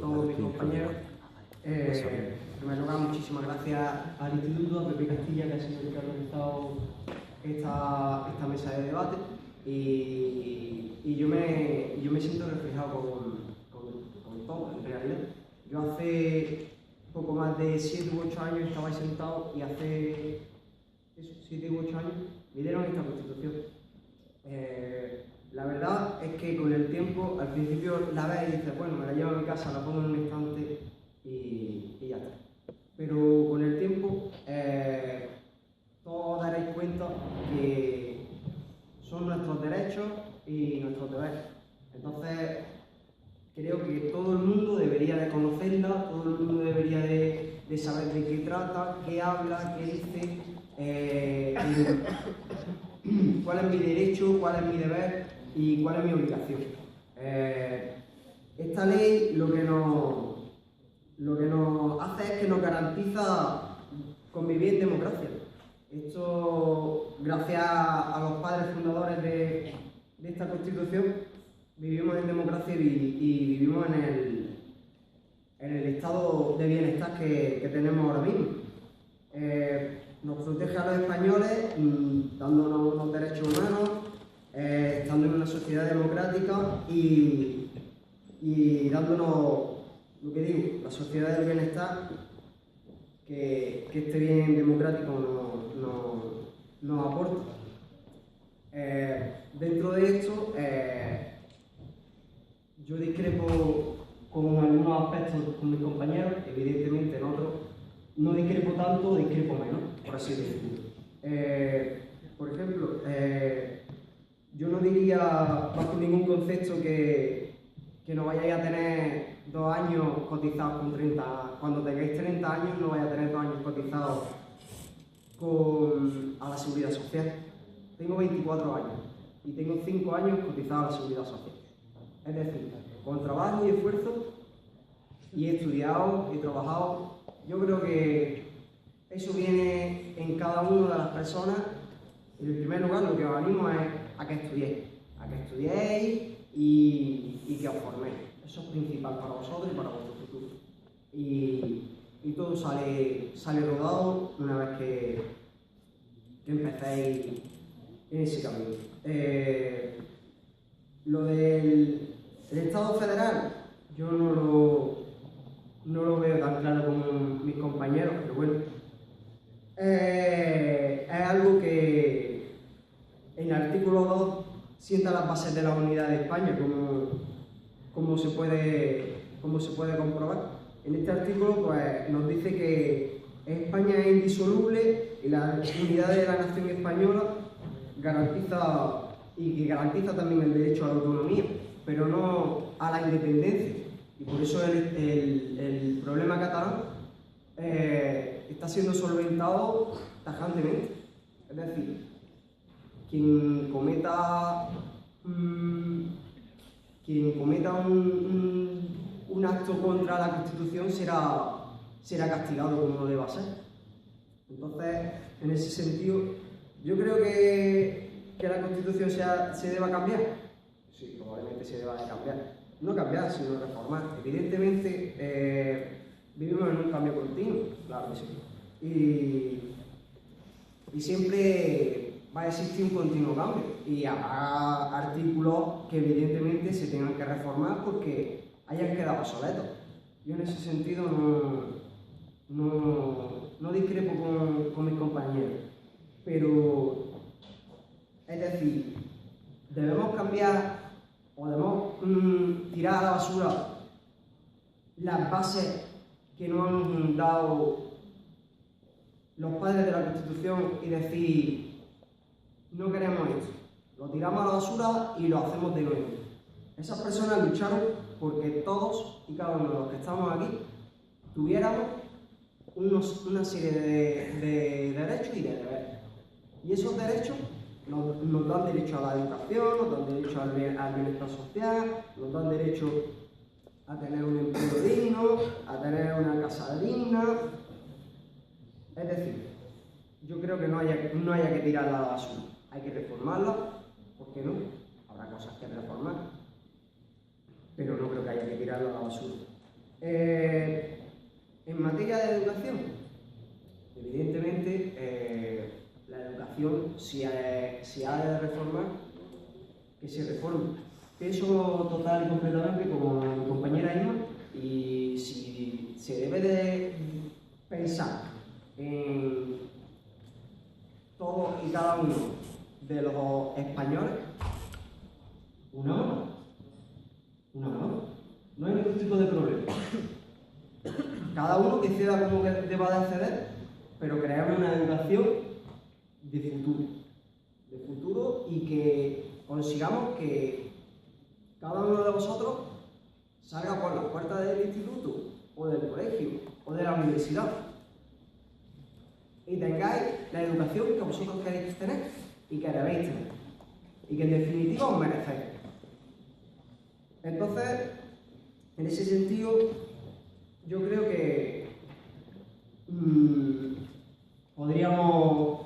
E: todos mis compañeros, en primer lugar, muchísimas gracias al Instituto, a Pepe Castilla, que ha sido el que ha organizado esta mesa de debate, y yo me siento reflejado con todo, en realidad. Yo hace poco más de 7 u 8 años estaba ahí sentado, y hace 7 u 8 años me dieron esta Constitución. La verdad es que con el tiempo, al principio la ves y dices, bueno, me la llevo a mi casa, la pongo en un estante y ya está. Pero con el tiempo todos daréis cuenta que son nuestros derechos y nuestros deberes. Entonces creo que todo el mundo debería de conocerla, todo el mundo debería de saber de qué trata, qué habla, qué dice, cuál es mi derecho, cuál es mi deber y cuál es mi obligación. Esta ley lo que nos hace es que nos garantiza convivir en democracia. Esto, gracias a los padres fundadores de esta Constitución, vivimos en democracia y vivimos en el estado de bienestar que tenemos ahora mismo. Nos protege a los españoles dándonos unos derechos humanos, estando en una sociedad democrática y dándonos, lo que digo, la sociedad del bienestar que este bien democrático nos aporta. Dentro de esto, yo discrepo con algunos aspectos con mis compañeros, evidentemente en otros no discrepo tanto, discrepo menos, por así decirlo. Por ejemplo, yo no diría bajo ningún concepto que no vayáis a tener 2 años cotizados con 30. Cuando tengáis 30 años no vais a tener 2 años cotizados a la Seguridad Social. Tengo 24 años y tengo 5 años cotizados a la Seguridad Social. Es decir, con trabajo y esfuerzo, y he estudiado, he trabajado. Yo creo que eso viene en cada una de las personas en primer lugar lo que os animo es a que estudiéis y que os forméis. Eso es principal para vosotros y para vuestro futuro. Y todo sale rodado una vez que empecéis en ese camino. Lo del Estado federal, yo no lo veo tan claro como mis compañeros, pero bueno, es algo que en el artículo 2 sienta las bases de la unidad de España, como se puede comprobar. En este artículo pues, nos dice que España es indisoluble y la unidad de la nación española garantiza también el derecho a la autonomía, pero no a la independencia. Y por eso el problema catalán está siendo solventado tajantemente. Es decir, quien cometa un acto contra la Constitución será castigado como deba ser. Entonces, en ese sentido, yo creo que la Constitución se deba cambiar. Sí, probablemente se deba de cambiar. No cambiar, sino reformar. Evidentemente, vivimos en un cambio continuo, claro que sí. Y siempre va a existir un continuo cambio. Y habrá artículos que evidentemente se tengan que reformar porque hayan quedado obsoletos. Yo en ese sentido no discrepo con mis compañeros. Pero, es decir, debemos cambiar o debemos tirar a la basura las bases que nos han dado los padres de la Constitución y decir, no queremos esto, lo tiramos a la basura y lo hacemos de nuevo. Esas personas lucharon porque todos y cada uno de los que estamos aquí tuviéramos una serie de derechos y de deberes. Y esos derechos nos dan derecho a la educación, nos dan derecho al bienestar social, nos dan derecho a tener un empleo digno, a tener una casa digna. Es decir, yo creo que no haya que tirarla a la basura. Hay que reformarla, ¿por qué no? Habrá cosas que reformar, pero no creo que haya que tirarla a la basura. En materia de educación, evidentemente la educación, si ha de reformar, que se reforme. Pienso total y completamente como mi compañera Inma, y si se debe de pensar en todos y cada uno de los españoles, una mano. No hay ningún tipo de problema. Cada uno que ceda como que deba de acceder, pero creamos una educación de futuro y que consigamos que cada uno de vosotros salga por las puertas del instituto o del colegio o de la universidad y tengáis la educación que vosotros queréis tener y que debéis tener y que en definitiva os merecéis. Entonces, en ese sentido, yo creo que podríamos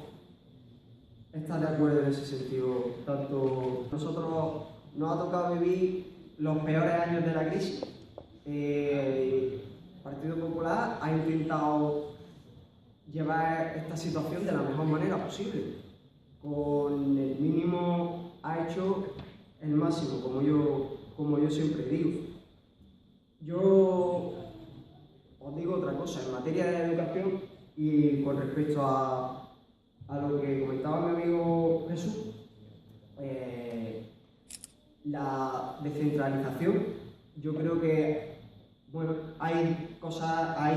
E: estar de acuerdo en ese sentido. Tanto nosotros nos ha tocado vivir los peores años de la crisis. El Partido Popular ha intentado llevar esta situación de la mejor manera posible. Con el mínimo ha hecho el máximo, como yo siempre digo. Yo os digo otra cosa, en materia de educación y con respecto a lo que comentaba mi amigo Jesús, la descentralización, yo creo que hay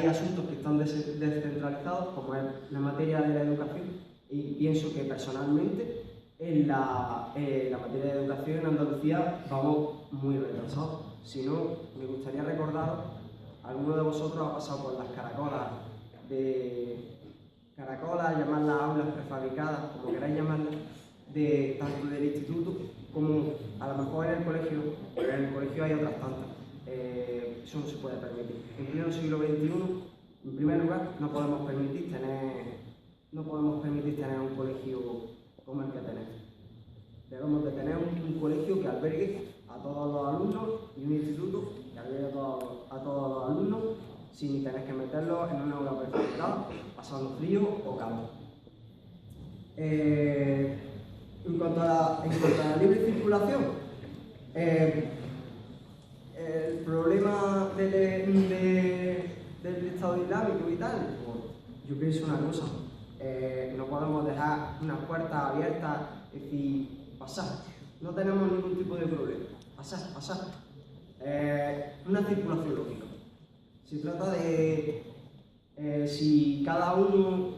E: asuntos que están descentralizados, como es la materia de la educación, y pienso que personalmente en la materia de educación en Andalucía vamos muy retrasados. Si no, me gustaría recordar, alguno de vosotros ha pasado por las caracolas, llamarlas aulas prefabricadas, como queráis llamarlas, tanto del instituto como a lo mejor en el colegio, pero en el colegio hay otras tantas. Eso no se puede permitir. En pleno siglo XXI, en primer lugar, no podemos permitir tener un colegio como el que albergue a todos los alumnos y un instituto que albergue a todos los alumnos sin tener que meterlos en una aula prefabricada, pasando frío o calor. En cuanto a la libre circulación, el problema del Estado Islámico y tal, pues, yo pienso una cosa, no podemos dejar unas puertas abiertas y decir, pasar, no tenemos ningún tipo de problema, pasar. Una circulación lógica. Se trata de si cada uno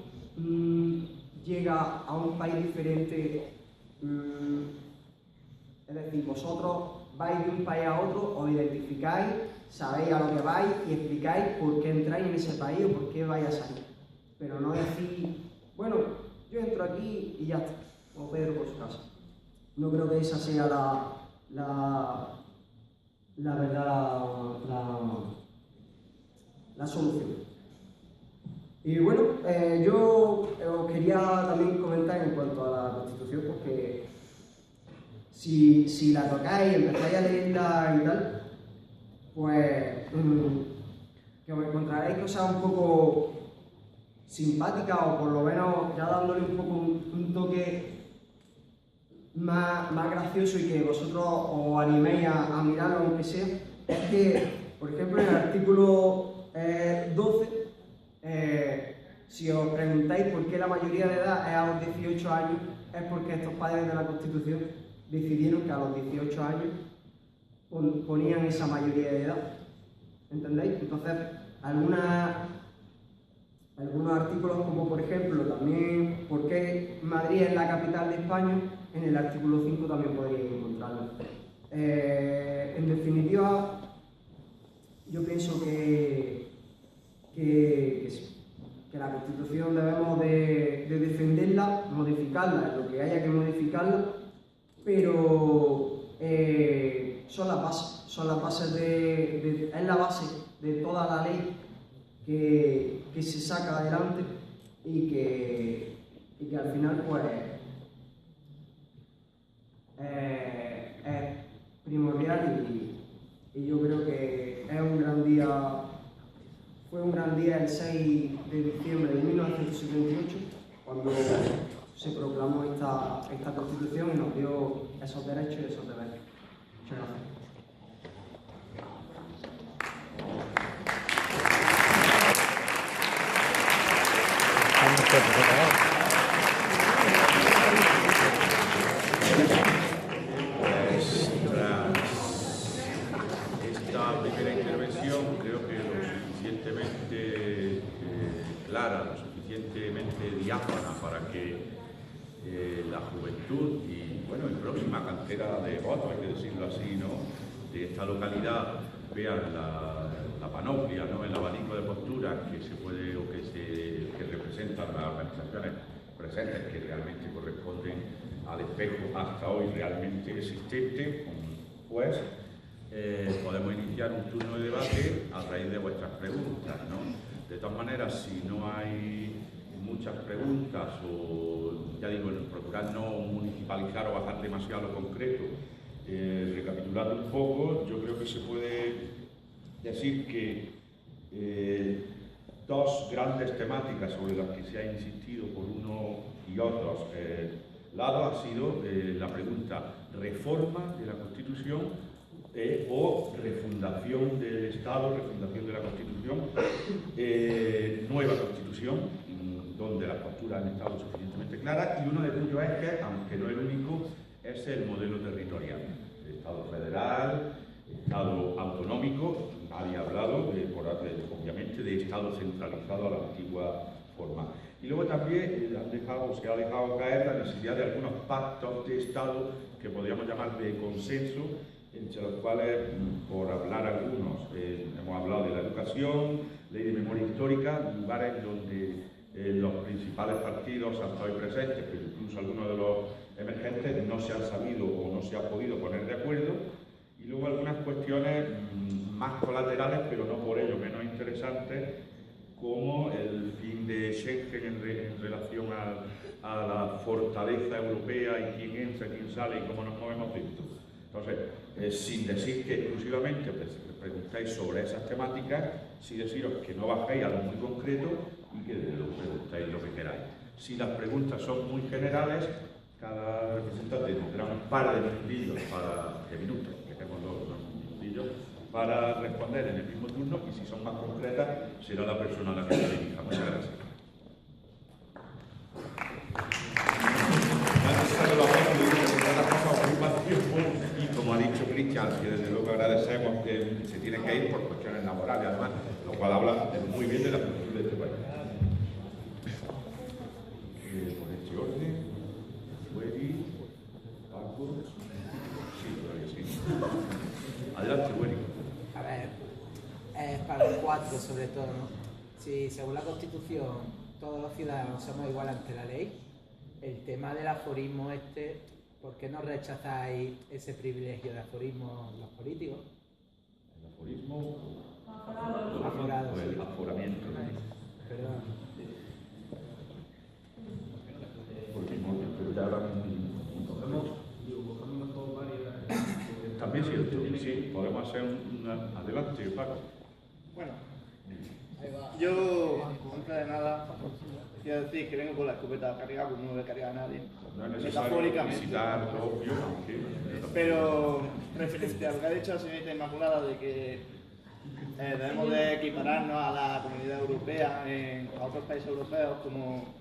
E: llega a un país diferente, es decir, vosotros vais de un país a otro, os identificáis, sabéis a lo que vais y explicáis por qué entráis en ese país o por qué vais a salir. Pero no decir, bueno, yo entro aquí y ya está, como Pedro por su casa. No creo que esa sea la verdad, la solución. Y bueno, yo os quería también comentar en cuanto a la Constitución, porque si la tocáis y empezáis a leerla y tal, pues que os encontraréis cosas un poco simpáticas o por lo menos ya dándole un poco un toque más gracioso y que vosotros os animéis a mirarlo aunque sea. Es que, por ejemplo, en el artículo 12, si os preguntáis por qué la mayoría de edad es a los 18 años, es porque estos padres de la Constitución decidieron que a los 18 años ponían esa mayoría de edad. ¿Entendéis? Entonces, algunos artículos, como por ejemplo, también por qué Madrid es la capital de España, en el artículo 5 también podréis encontrarlo. En definitiva, yo pienso que la Constitución debemos de defenderla, modificarla en lo que haya que modificarla, pero son las bases es la base de toda la ley que se saca adelante y que al final pues es primordial y yo creo que es un gran día. Fue un gran día el 6 de diciembre de 1978, cuando se proclamó esta Constitución y nos dio esos derechos y esos deberes. Muchas gracias.
A: Esta primera intervención creo que lo suficientemente clara, lo suficientemente diáfana para que la juventud y, bueno, y próxima cantera de votos, hay que decirlo así, ¿no?, de esta localidad vean la panoplia, ¿no?, el abanico de posturas que se puede o que representan las organizaciones presentes, que realmente corresponden al espejo hasta hoy realmente existente, pues podemos iniciar un turno de debate a raíz de vuestras preguntas, ¿no? De todas maneras, si no hay muchas preguntas o, ya digo, procurar no municipalizar o bajar demasiado lo concreto, recapitulando un poco, yo creo que se puede decir que dos grandes temáticas sobre las que se ha insistido por uno y otros lados ha sido la pregunta reforma de la Constitución o refundación del Estado, refundación de la Constitución, nueva Constitución, donde las posturas han estado suficientemente claras, y uno de cuyos ejes, aunque no el único, es el modelo territorial. El Estado federal, Estado autonómico, nadie ha hablado, obviamente, de Estado centralizado a la antigua forma. Y luego también se ha dejado caer la necesidad de algunos pactos de Estado que podríamos llamar de consenso, entre los cuales, por hablar algunos, hemos hablado de la educación, ley de memoria histórica, lugares donde los principales partidos hasta hoy presentes, pero incluso algunos de los emergentes, no se han sabido o no se ha podido poner de acuerdo, y luego algunas cuestiones más colaterales, pero no por ello menos interesantes, como el fin de Schengen en relación a la fortaleza europea y quién entra, quién sale y cómo nos movemos dentro. Entonces, sin decir que exclusivamente preguntáis sobre esas temáticas, sí deciros que no bajéis a lo muy concreto y que lo preguntáis lo que queráis. Si las preguntas son muy generales, cada representante tendrá un par de minutillos para responder en el mismo turno, y si son más concretas, será la persona a la que se dirija. Muchas gracias. Y como ha dicho Cristian, que desde luego agradecemos que se tiene que ir por cuestiones laborales, además, lo cual habla muy bien de la cultura de este país. Por este orden, Weri, Paco, sí, todavía sí. Adelante, Weri.
G: A ver, es para los cuatro sobre todo, ¿no? Si según la Constitución todos los ciudadanos somos iguales ante la ley, el tema del aforismo ¿por qué no rechazáis ese privilegio de aforismo los políticos?
A: El aforismo,
G: Aforado,
A: el
G: sí.
A: aforamiento.
G: Perdón.
A: Porque pero ya ahora también sí, podemos hacer adelante, Paco.
H: Bueno, yo, antes de nada, quiero decir que vengo con la escopeta cargada, porque no le carga a nadie.
A: No es necesario visitar lo obvio, aunque...
H: Pero, referente a lo que ha dicho la señorita Inmaculada de que debemos de equipararnos a la comunidad europea, a otros países europeos como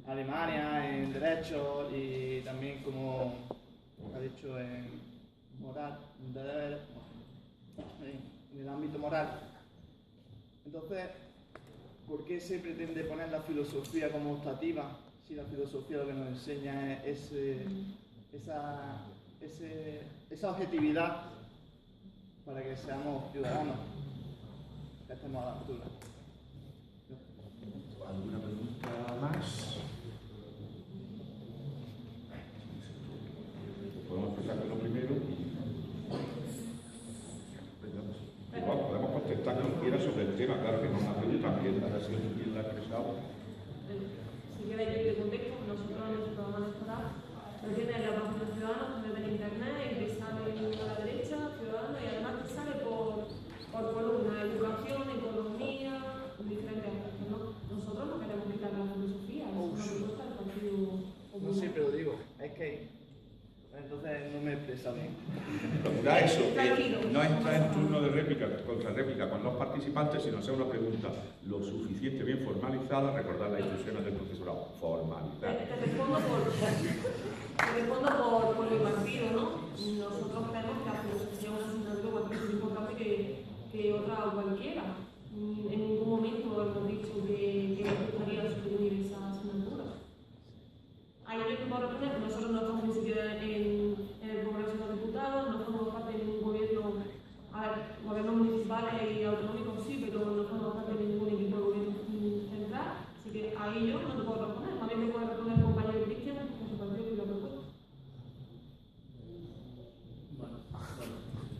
H: Alemania, en derechos y también como ha dicho en moral, en el ámbito moral. Entonces, ¿por qué se pretende poner la filosofía como optativa si la filosofía lo que nos enseña es esa objetividad para que seamos ciudadanos, que estemos a la altura?
A: ¿Alguna pregunta más? Podemos empezar con lo primero. Podemos contestar como quiera sobre el tema, claro que no es una pregunta, que ha sido bien la expresado.
C: Si queréis que te contesto, nosotros en nuestro programa electoral pretende la página ciudadana a través del internet y que sale a la derecha, ciudadano, y además que sale por columna, educación, economía, diferentes aspectos, ¿no? Nosotros no queremos quitar la filosofía, es una propuesta del Partido Popular.
H: No, sí, pero digo, es que entonces no me expresa bien.
A: Procura eso, que no entra en turno de réplica, contra réplica con los participantes, sino sea una pregunta lo suficiente bien formalizada, recordar las instrucciones del profesorado, formalizar.
C: Te respondo por el partido, ¿no? Nosotros creemos que la filosofía es una asignatura más importante que otra o cualquiera. En ningún momento hemos dicho que nos gustaría suprimir esa asignatura. Hay que por responder, nosotros no estamos ni siquiera en el Congreso de los Diputados, no formamos parte de ningún gobierno, gobiernos municipales y autonómicos sí, pero no formamos parte de ningún equipo de gobierno central, así que ahí yo no te puedo responder. También me puede responder el compañero Cristian, que su partido y la propuesta.
B: Bueno.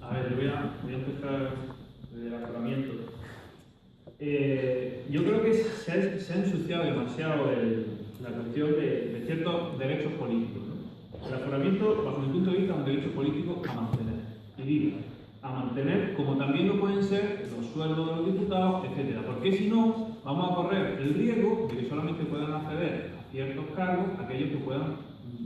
B: A ver, yo voy a empezar desde el aforamiento. Yo creo que se ha ensuciado demasiado la cuestión de ciertos derechos políticos, ¿no? El aforamiento, bajo mi punto de vista, es un derecho político a mantener. Y digo, a mantener como también lo pueden ser los sueldos de los diputados, etc. Porque si no, vamos a correr el riesgo de que solamente puedan acceder a ciertos cargos aquellos que puedan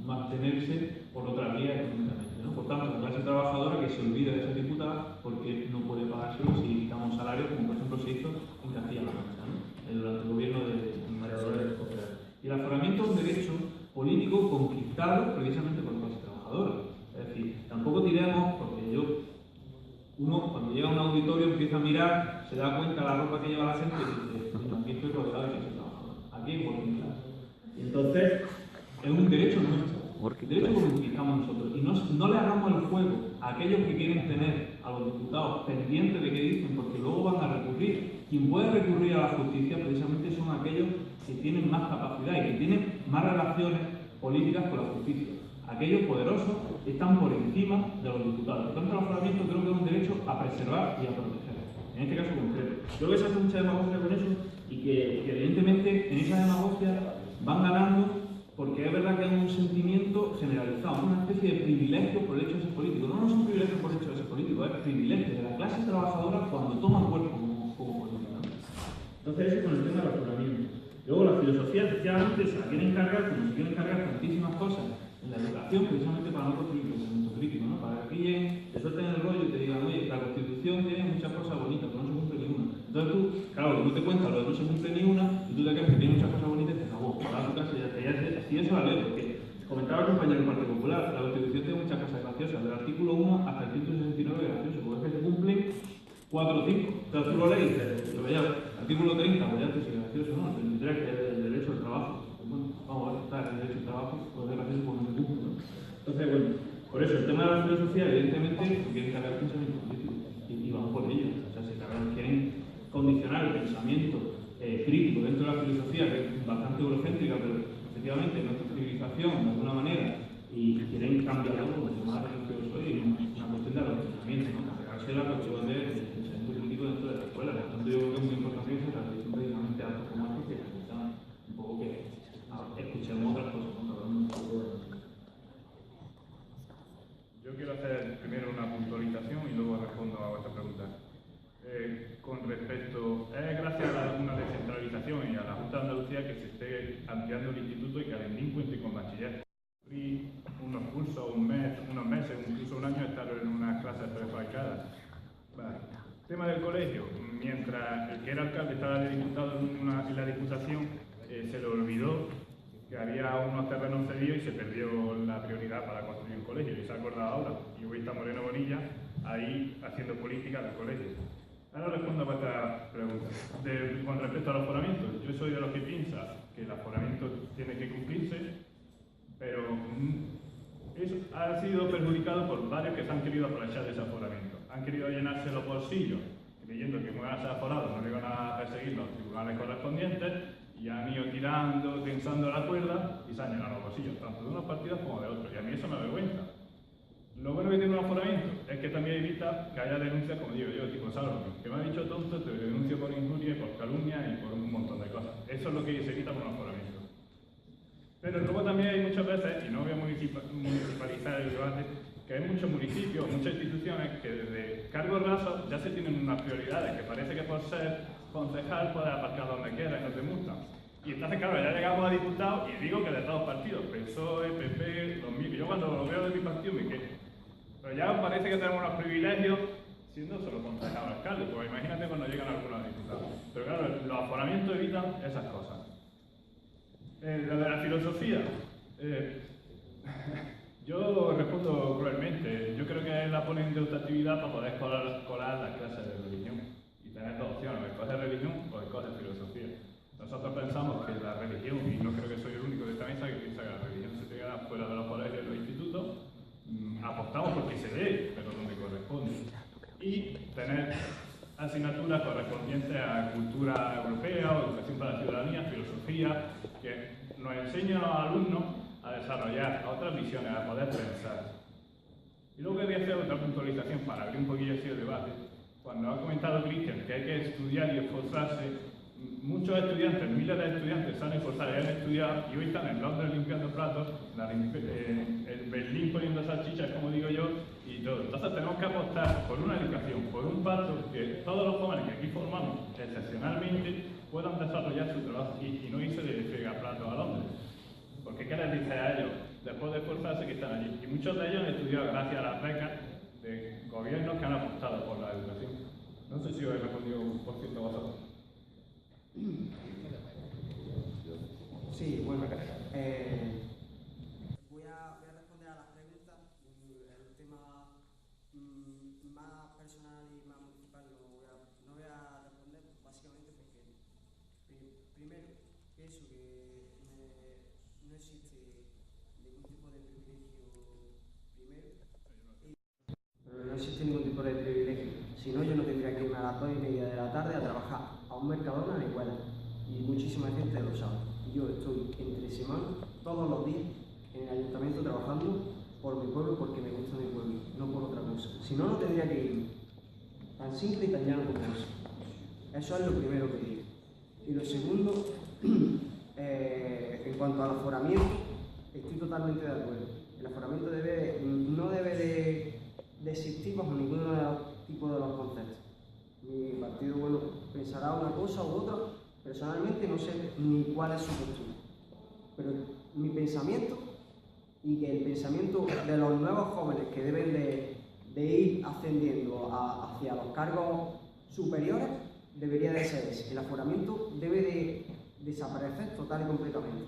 B: mantenerse por otra vía económicamente, ¿no? Por tanto, la clase trabajadora que se olvide de ser diputada porque no puede pagárselo si quitamos salarios, como por ejemplo se hizo en Castilla-La Mancha, ¿no? Durante el gobierno de María Dolores Cospedal. Y el aforamiento es un derecho político conquistado precisamente por la clase trabajadora. Es decir, tampoco tiremos, porque uno cuando llega a un auditorio empieza a mirar, se da cuenta de la ropa que lleva la gente y dice, aquí estoy rodeado de clase trabajadora, aquí hay oportunidad. Y entonces, es un derecho nuestro, el derecho que conquistamos nosotros. Y no le hagamos el juego a aquellos que quieren tener a los diputados pendientes de qué dicen, porque luego van a recurrir. Quien puede recurrir a la justicia precisamente son aquellos que tienen más capacidad y que tienen más relaciones políticas con la justicia. Aquellos poderosos están por encima de los diputados. Por tanto, el aforamiento creo que es un derecho a preservar y a proteger. En este caso concreto. Creo que se hace mucha demagogia con eso y que evidentemente en esa demagogia van ganando porque es verdad que es un sentimiento generalizado, una especie de privilegio por el hecho de ser político. No son privilegios por el hecho de ser político, es privilegio de la clase trabajadora cuando toma cuerpo como política. Entonces eso con el tema del aforamiento. Luego la filosofía efectivamente se la quiere encargar, como se quiere encargar tantísimas cosas en la educación, precisamente para no construir el pensamiento crítico, ¿no? Para que lleguen, te suelten el rollo y te digan, oye, la Constitución tiene muchas cosas bonitas, pero no se cumple ni una. Entonces tú, claro, tú te cuentas lo de no se cumple ni una, y tú te crees que tiene muchas cosas bonitas y te acabó. Ahora tu casa y eso la leo, porque comentaba el compañero del Partido Popular, la Constitución tiene muchas cosas graciosas, del artículo 1 hasta el 169 es gracioso, porque es que se cumplen 4 o 5. Entonces tú lo lees y dices, lo veías, artículo 30, pues ya te sigue gracioso, ¿no? El 23, que es el derecho al trabajo. Bueno, vamos a ver, está el derecho al trabajo, pues es gracioso porque no se cumple, ¿no? Entonces, bueno, por eso el tema de la filosofía, evidentemente, quieren cargar el pensamiento político y vamos por ello. O sea, quieren condicionar el pensamiento crítico dentro de la filosofía, que es bastante eurocéntrica, pero efectivamente nuestra civilización, de alguna manera, y quieren cambiar algo mucho más religioso y una cuestión de adoctrinamiento, ¿no? Cargarse la cuestión del pensamiento crítico dentro de la escuela. Por tanto, yo creo que es muy importante que se realicen precisamente actos como estos que permitan un poco que escuchemos otras cosas, ¿no?
D: Yo quiero hacer primero una puntualización y luego respondo a vuestra pregunta. Con respecto, es gracias a una descentralización y a la Junta de Andalucía que se esté ampliando el instituto y que Alendín cuente con bachiller. Y unos cursos, unos meses, incluso un año estar en unas clases prefabricadas. Vale. Tema del colegio. Mientras el que era alcalde estaba de diputado en la diputación, se le olvidó que había unos terrenos cedidos y se perdió la prioridad para construir un colegio. Y se ha acordado ahora. Y hoy está Moreno Bonilla ahí haciendo política del colegio. Ahora respondo a vuestra pregunta. Con respecto al aforamiento, yo soy de los que piensa que el aforamiento tiene que cumplirse, pero eso ha sido perjudicado por varios que se han querido aprovechar de ese aforamiento. Han querido llenarse los bolsillos, creyendo que como iban a ser aforados no le iban a perseguir los tribunales correspondientes, y han ido tirando, tensando la cuerda y se han llenado los bolsillos, tanto de unos partidos como de otros. Y a mí eso me avergüenza. Lo bueno que tiene un aforamiento es que también evita que haya denuncias, como digo yo, tipo Salvo, que me ha dicho tonto, te denuncio por injuria, por calumnia y por un montón de cosas. Eso es lo que se evita con un aforamiento. Pero luego también hay muchas veces, y no voy a municipalizar el debate, que hay muchos municipios, muchas instituciones que desde cargos rasos ya se tienen unas prioridades, que parece que por ser concejal puedes aparcar donde quieras y no te multan. Y entonces, claro, ya llegamos a diputados y digo que de todos partidos, PSOE, PP, los míos, yo cuando lo veo de mi partido me quejo. Pero ya parece que tenemos unos privilegios siendo solo concejal o alcalde, pues imagínate cuando llegan algunos diputados. Pero claro, los aforamientos evitan esas cosas. Lo de la filosofía, yo respondo cruelmente. Yo creo que la ponen de optatividad para poder colar las clases de religión y tener dos opciones, escoger religión o escoger filosofía. Nosotros pensamos que la religión, y no creo que soy el único de esta mesa que piensa que la religión se queda fuera de los colegios y los institutos, apostamos porque se dé, pero donde corresponde. Y tener asignaturas correspondientes a cultura europea, o educación para la ciudadanía, filosofía, que nos enseñen a los alumnos a desarrollar otras visiones, a poder pensar. Y luego quería hacer otra puntualización para abrir un poquillo así el debate. Cuando ha comentado Cristian que hay que estudiar y esforzarse, muchos estudiantes, miles de estudiantes se han esforzado y han estudiado y hoy están en Londres limpiando platos, en Berlín poniendo salchichas, como digo yo, y todo. Entonces tenemos que apostar por una educación, por un pacto que todos los jóvenes que aquí formamos excepcionalmente puedan desarrollar su trabajo y no irse de fregaplatos a Londres. Porque ¿qué les dice a ellos? Después de esforzarse que están allí. Y muchos de ellos han estudiado gracias a las becas de gobiernos que han apostado por la educación. No sé si os he respondido un por ciento a vosotros.
E: Sí, bueno, voy a responder a las preguntas. El tema más personal y más municipal no voy a responder, básicamente porque, primero, pienso que no existe ningún tipo de privilegio, primero, no existe ningún tipo de privilegio. Si no, yo no tendría que irme a las 2:30 de la tarde a trabajar a un Mercadona a la escuela. Y muchísima gente lo sabe. Yo estoy entre semana, todos los días, en el ayuntamiento trabajando por mi pueblo porque me gusta mi pueblo, no por otra cosa. Si no, no tendría que irme. Tan simple y tan llano como eso. Eso es lo primero que digo. Y lo segundo, en cuanto al aforamiento, totalmente de acuerdo. El aforamiento no debe de existir bajo ninguno de los tipos de los conceptos. Mi partido, bueno, pensará una cosa u otra. Personalmente no sé ni cuál es su postura. Pero mi pensamiento, y que el pensamiento de los nuevos jóvenes que deben de ir ascendiendo hacia los cargos superiores, debería de ser ese. El aforamiento debe de desaparecer total y completamente.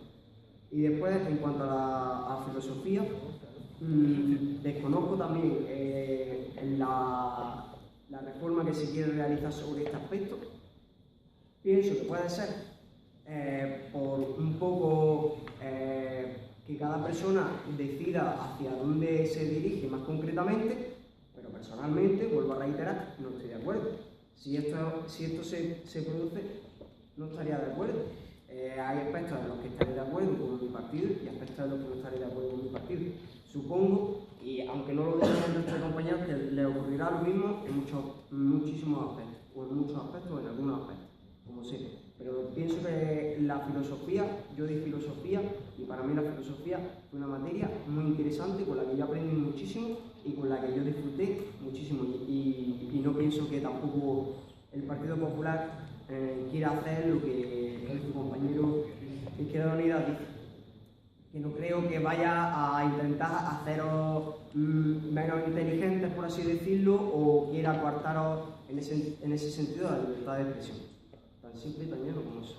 E: Y después, en cuanto a la filosofía, desconozco también la reforma que se quiere realizar sobre este aspecto. Pienso que puede ser por un poco que cada persona decida hacia dónde se dirige más concretamente, pero personalmente, vuelvo a reiterar, no estoy de acuerdo. Si esto se produce, no estaría de acuerdo. Hay aspectos en los que estaré de acuerdo con mi partido y aspectos en los que no estaré de acuerdo con mi partido. Supongo, y aunque no lo digan nuestros compañeros, que le ocurrirá lo mismo en muchísimos aspectos, o en muchos aspectos, o en algunos aspectos, como sea. Pero pienso que la filosofía, yo di filosofía, y para mí la filosofía fue una materia muy interesante, con la que yo aprendí muchísimo y con la que yo disfruté muchísimo. Y no pienso que tampoco el Partido Popular quiera hacer lo que nuestro compañero Izquierda Unida dice. Que no creo que vaya a intentar haceros menos inteligentes, por así decirlo, o quiera coartaros en ese sentido la libertad de expresión. Tan simple y tan llano como eso.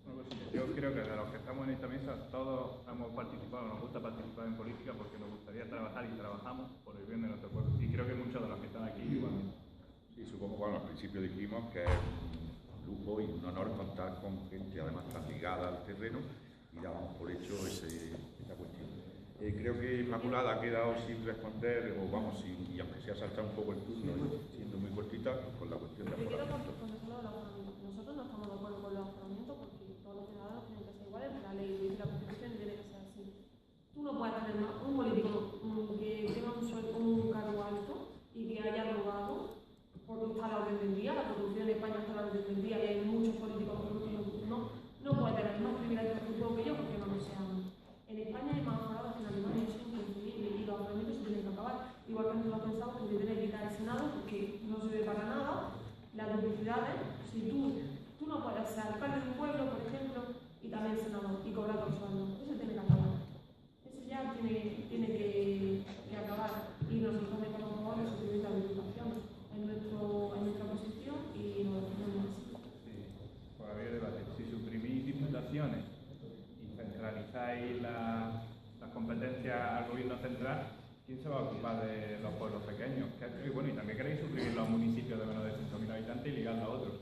D: Bueno, pues yo creo que de los que estamos en esta mesa todos hemos participado, nos gusta participar en política porque nos gustaría trabajar y trabajamos por el bien de nuestro pueblo. Y creo que muchos de los que están aquí igualmente.
A: Sí, supongo que al principio dijimos que es un lujo y un honor contar con gente además tan ligada al terreno y dábamos por hecho esa cuestión. Creo que Inmaculada ha quedado sin responder, o vamos, y aunque se ha saltado un poco el turno, siendo muy cortita, con la cuestión de aforamiento.
C: Nosotros no estamos de acuerdo con los aforamientos porque todos los ciudadanos tienen que ser iguales, la ley lo dice, la Constitución tiene que ser así. Tú no puedes tener un político que tenga un cargo alto y que haya robado, porque está a la orden del día, la corrupción en España está a la orden del día y hay muchos políticos corruptos, no puede tener más privilegios que yo porque no lo sean. En España hay más aforados que en Alemania, eso es inconcebible y los aforamientos se tienen que acabar. Igualmente lo pensamos que se tiene que quitar el Senado porque no sirve para nada. Las duplicidades, si tú no puedes ser alcalde de un pueblo, por ejemplo, y también senador y cobrar dos sueldos, eso tiene que acabar. Eso ya tiene que acabar y nosotros también estamos a favor de suprimir la diputación en nuestra posición y nos defendemos así.
D: Sí, pues había debate. Si suprimís diputaciones y centralizáis las competencias al gobierno central, ¿quién se va a ocupar de los pueblos pequeños? Y bueno, y también queréis suprimir los municipios de menos de 100.000 habitantes y ligarlos a otros.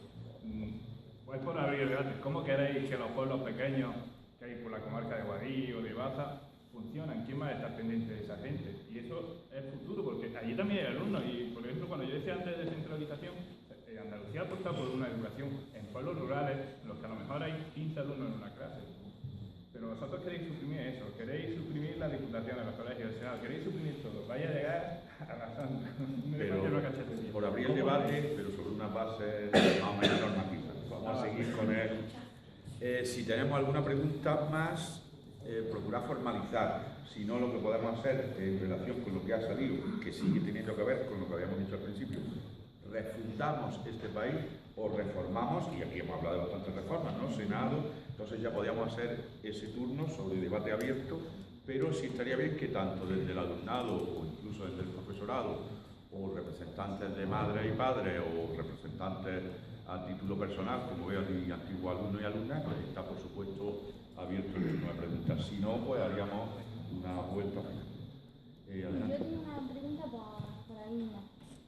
D: Pues por abrir el debate, ¿cómo queréis que los pueblos pequeños que hay por la comarca de Guadí o de Baza funcionan? ¿Quién va a estar pendiente de esa gente? Y eso es futuro, porque allí también hay alumnos. Y por ejemplo, cuando yo decía antes de descentralización, Andalucía apuesta por una educación en pueblos rurales, en los que a lo mejor hay 15 alumnos en una clase. Pero vosotros queréis suprimir eso, queréis suprimir la diputación de los colegios, el Senado, queréis suprimir todo. Vaya a llegar arrasando.
A: Pero por abrir el debate, pero sobre una base más o menos normativa. Vamos a seguir con él. Si tenemos alguna pregunta más, procurar formalizar. Si no, lo que podemos hacer en relación con lo que ha salido, que sigue teniendo que ver con lo que habíamos dicho al principio, refundamos este país o reformamos, y aquí hemos hablado de bastantes reformas, ¿no? Senado, entonces ya podíamos hacer ese turno sobre debate abierto, pero sí estaría bien que tanto desde el alumnado o incluso desde el profesorado o representantes de madres y padres o representantes a título personal, como veo aquí antiguos alumnos y alumnas, pues está por supuesto abierto el turno de preguntas. Si no, pues haríamos una vuelta.
I: Yo tengo una pregunta para Linda.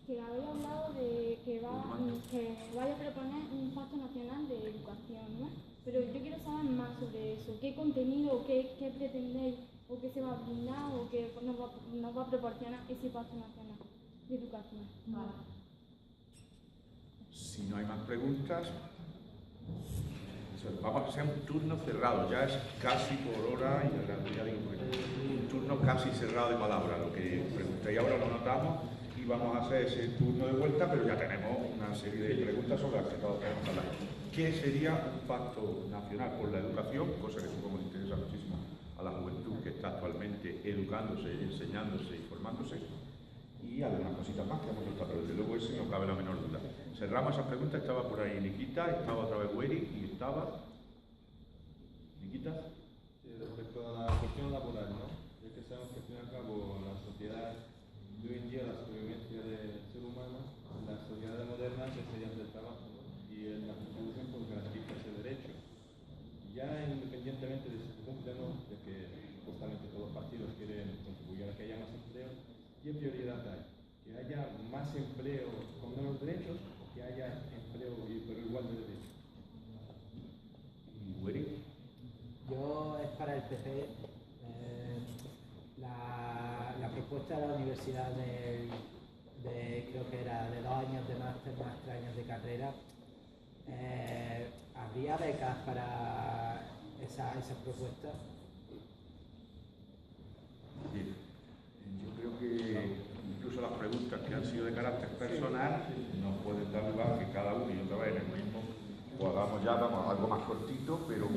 I: Que habéis hablado de que vaya a proponer un pacto nacional de educación, ¿no? Pero yo quiero saber más sobre eso. ¿Qué contenido, qué pretendéis, o qué se va a brindar, o qué nos va a proporcionar ese pacto nacional de educación?
C: Vale.
A: Si no hay más preguntas, vamos a hacer un turno cerrado. Ya es casi por hora, y ya digo, un turno casi cerrado de palabras. Lo que preguntéis ahora lo notamos. Y vamos a hacer ese turno de vuelta, pero ya tenemos una serie de preguntas sobre las que todos queremos hablar. ¿Qué sería un pacto nacional por la educación? Cosa que supongo que interesa muchísimo a la juventud que está actualmente educándose, enseñándose y formándose, y algunas cositas más que hemos soltado, pero desde luego ese no cabe la menor duda. Cerramos esa pregunta, estaba por ahí Nikita, estaba otra vez Weri y estaba... ¿Nikita?
J: Sí, respecto a la cuestión laboral, ¿no? Ya que sabemos que al fin y al cabo la sociedad de hoy en día, la supervivencia del ser humano, la sociedad moderna se sellan del trabajo, ¿no? Y en la Constitución pues garantiza ese derecho. Ya independientemente de si se cumple o no, de que justamente todos los partidos quieren contribuir a que haya más empleo, ¿qué prioridad hay? ¿Que haya más empleo con menos derechos o que haya empleo pero igual de derechos?
A: ¿Y Weri?
G: Yo es para el PP la propuesta de la universidad creo que era de 2 años de máster más 3 años de carrera. ¿Habría becas para esa propuesta?
A: Bien. Yo creo que incluso las preguntas que han sido de carácter personal nos pueden dar lugar a que cada uno y otra vez en el mismo o hagamos ya algo más cortito, pero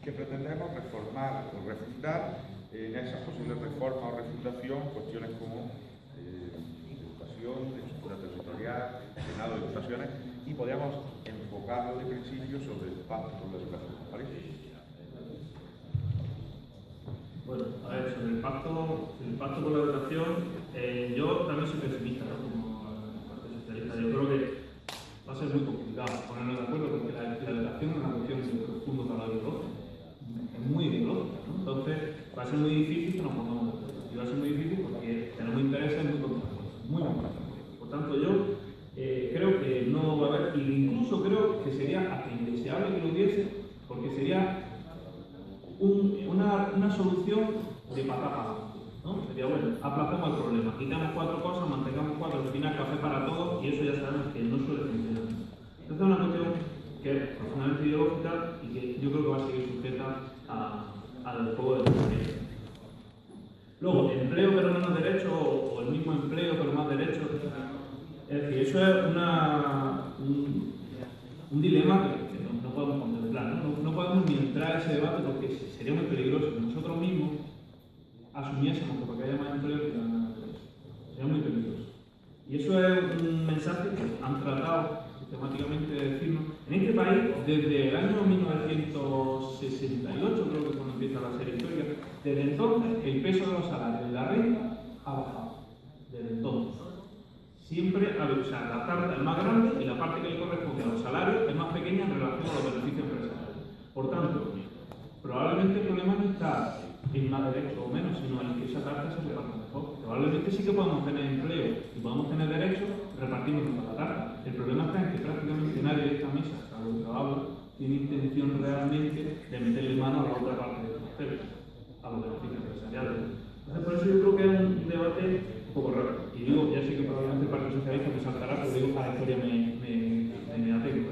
A: que pretendemos reformar o refundar en esas posibles reformas o refundación cuestiones como educación, de estructura territorial, Senado de Diputaciones, y podríamos enfocarlo de principio sobre el pacto por la educación. ¿Vale?
B: Bueno, a ver, sobre el pacto por la educación, yo también soy pesimista, ¿no? Como parte socialista. Yo creo que va a ser muy complicado ponernos de acuerdo porque la educación es una cuestión muy profunda para la ideología. Es muy ideológica, ¿no? Entonces va a ser muy difícil que nos pongamos de acuerdo. Y va a ser muy difícil porque tenemos intereses muy contrapuestos, muy contrapuestos. Por tanto, yo creo que no va a haber, e incluso creo que sería hasta indeseable que lo hubiese, porque sería una solución de patata, ¿no? Sería bueno, aplacemos el problema, quitamos 4 cosas, mantengamos 4, al final café para todos, y eso ya sabemos que no suele funcionar. Entonces es una cuestión que es profundamente ideológica y que yo creo que va a seguir sujeta al juego de los. Luego, empleo pero menos derechos, o el mismo empleo pero más derechos. Es decir, eso es un dilema que no podemos contemplar. No podemos ni entrar a ese debate porque sería muy peligroso que nosotros mismos asumiésemos que porque haya más empleo que haya más derechos. Sería muy peligroso. Y eso es un mensaje que han tratado sistemáticamente de decirnos. En este país, desde el año 1968, creo que es cuando empieza la serie histórica, desde entonces el peso de los salarios en la renta ha bajado. Desde entonces. Siempre, o sea, la tarta es más grande y la parte que le corresponde a los salarios es más pequeña en relación a los beneficios empresariales. Por tanto, probablemente el problema no está en más derechos o menos, sino en que esa tarta se reparta mejor. Probablemente sí que podemos tener empleo y podemos tener derechos repartiendo mejor la tarta. El problema está en que prácticamente nadie de esta mesa, salvo el que habla, tiene intención realmente de meterle mano a la otra parte del pastel, a los beneficios empresariales. Entonces, por eso yo creo que es un debate un poco raro. Y digo, ya sé que probablemente el Partido Socialista me saltará, pero digo que a la historia me atengo.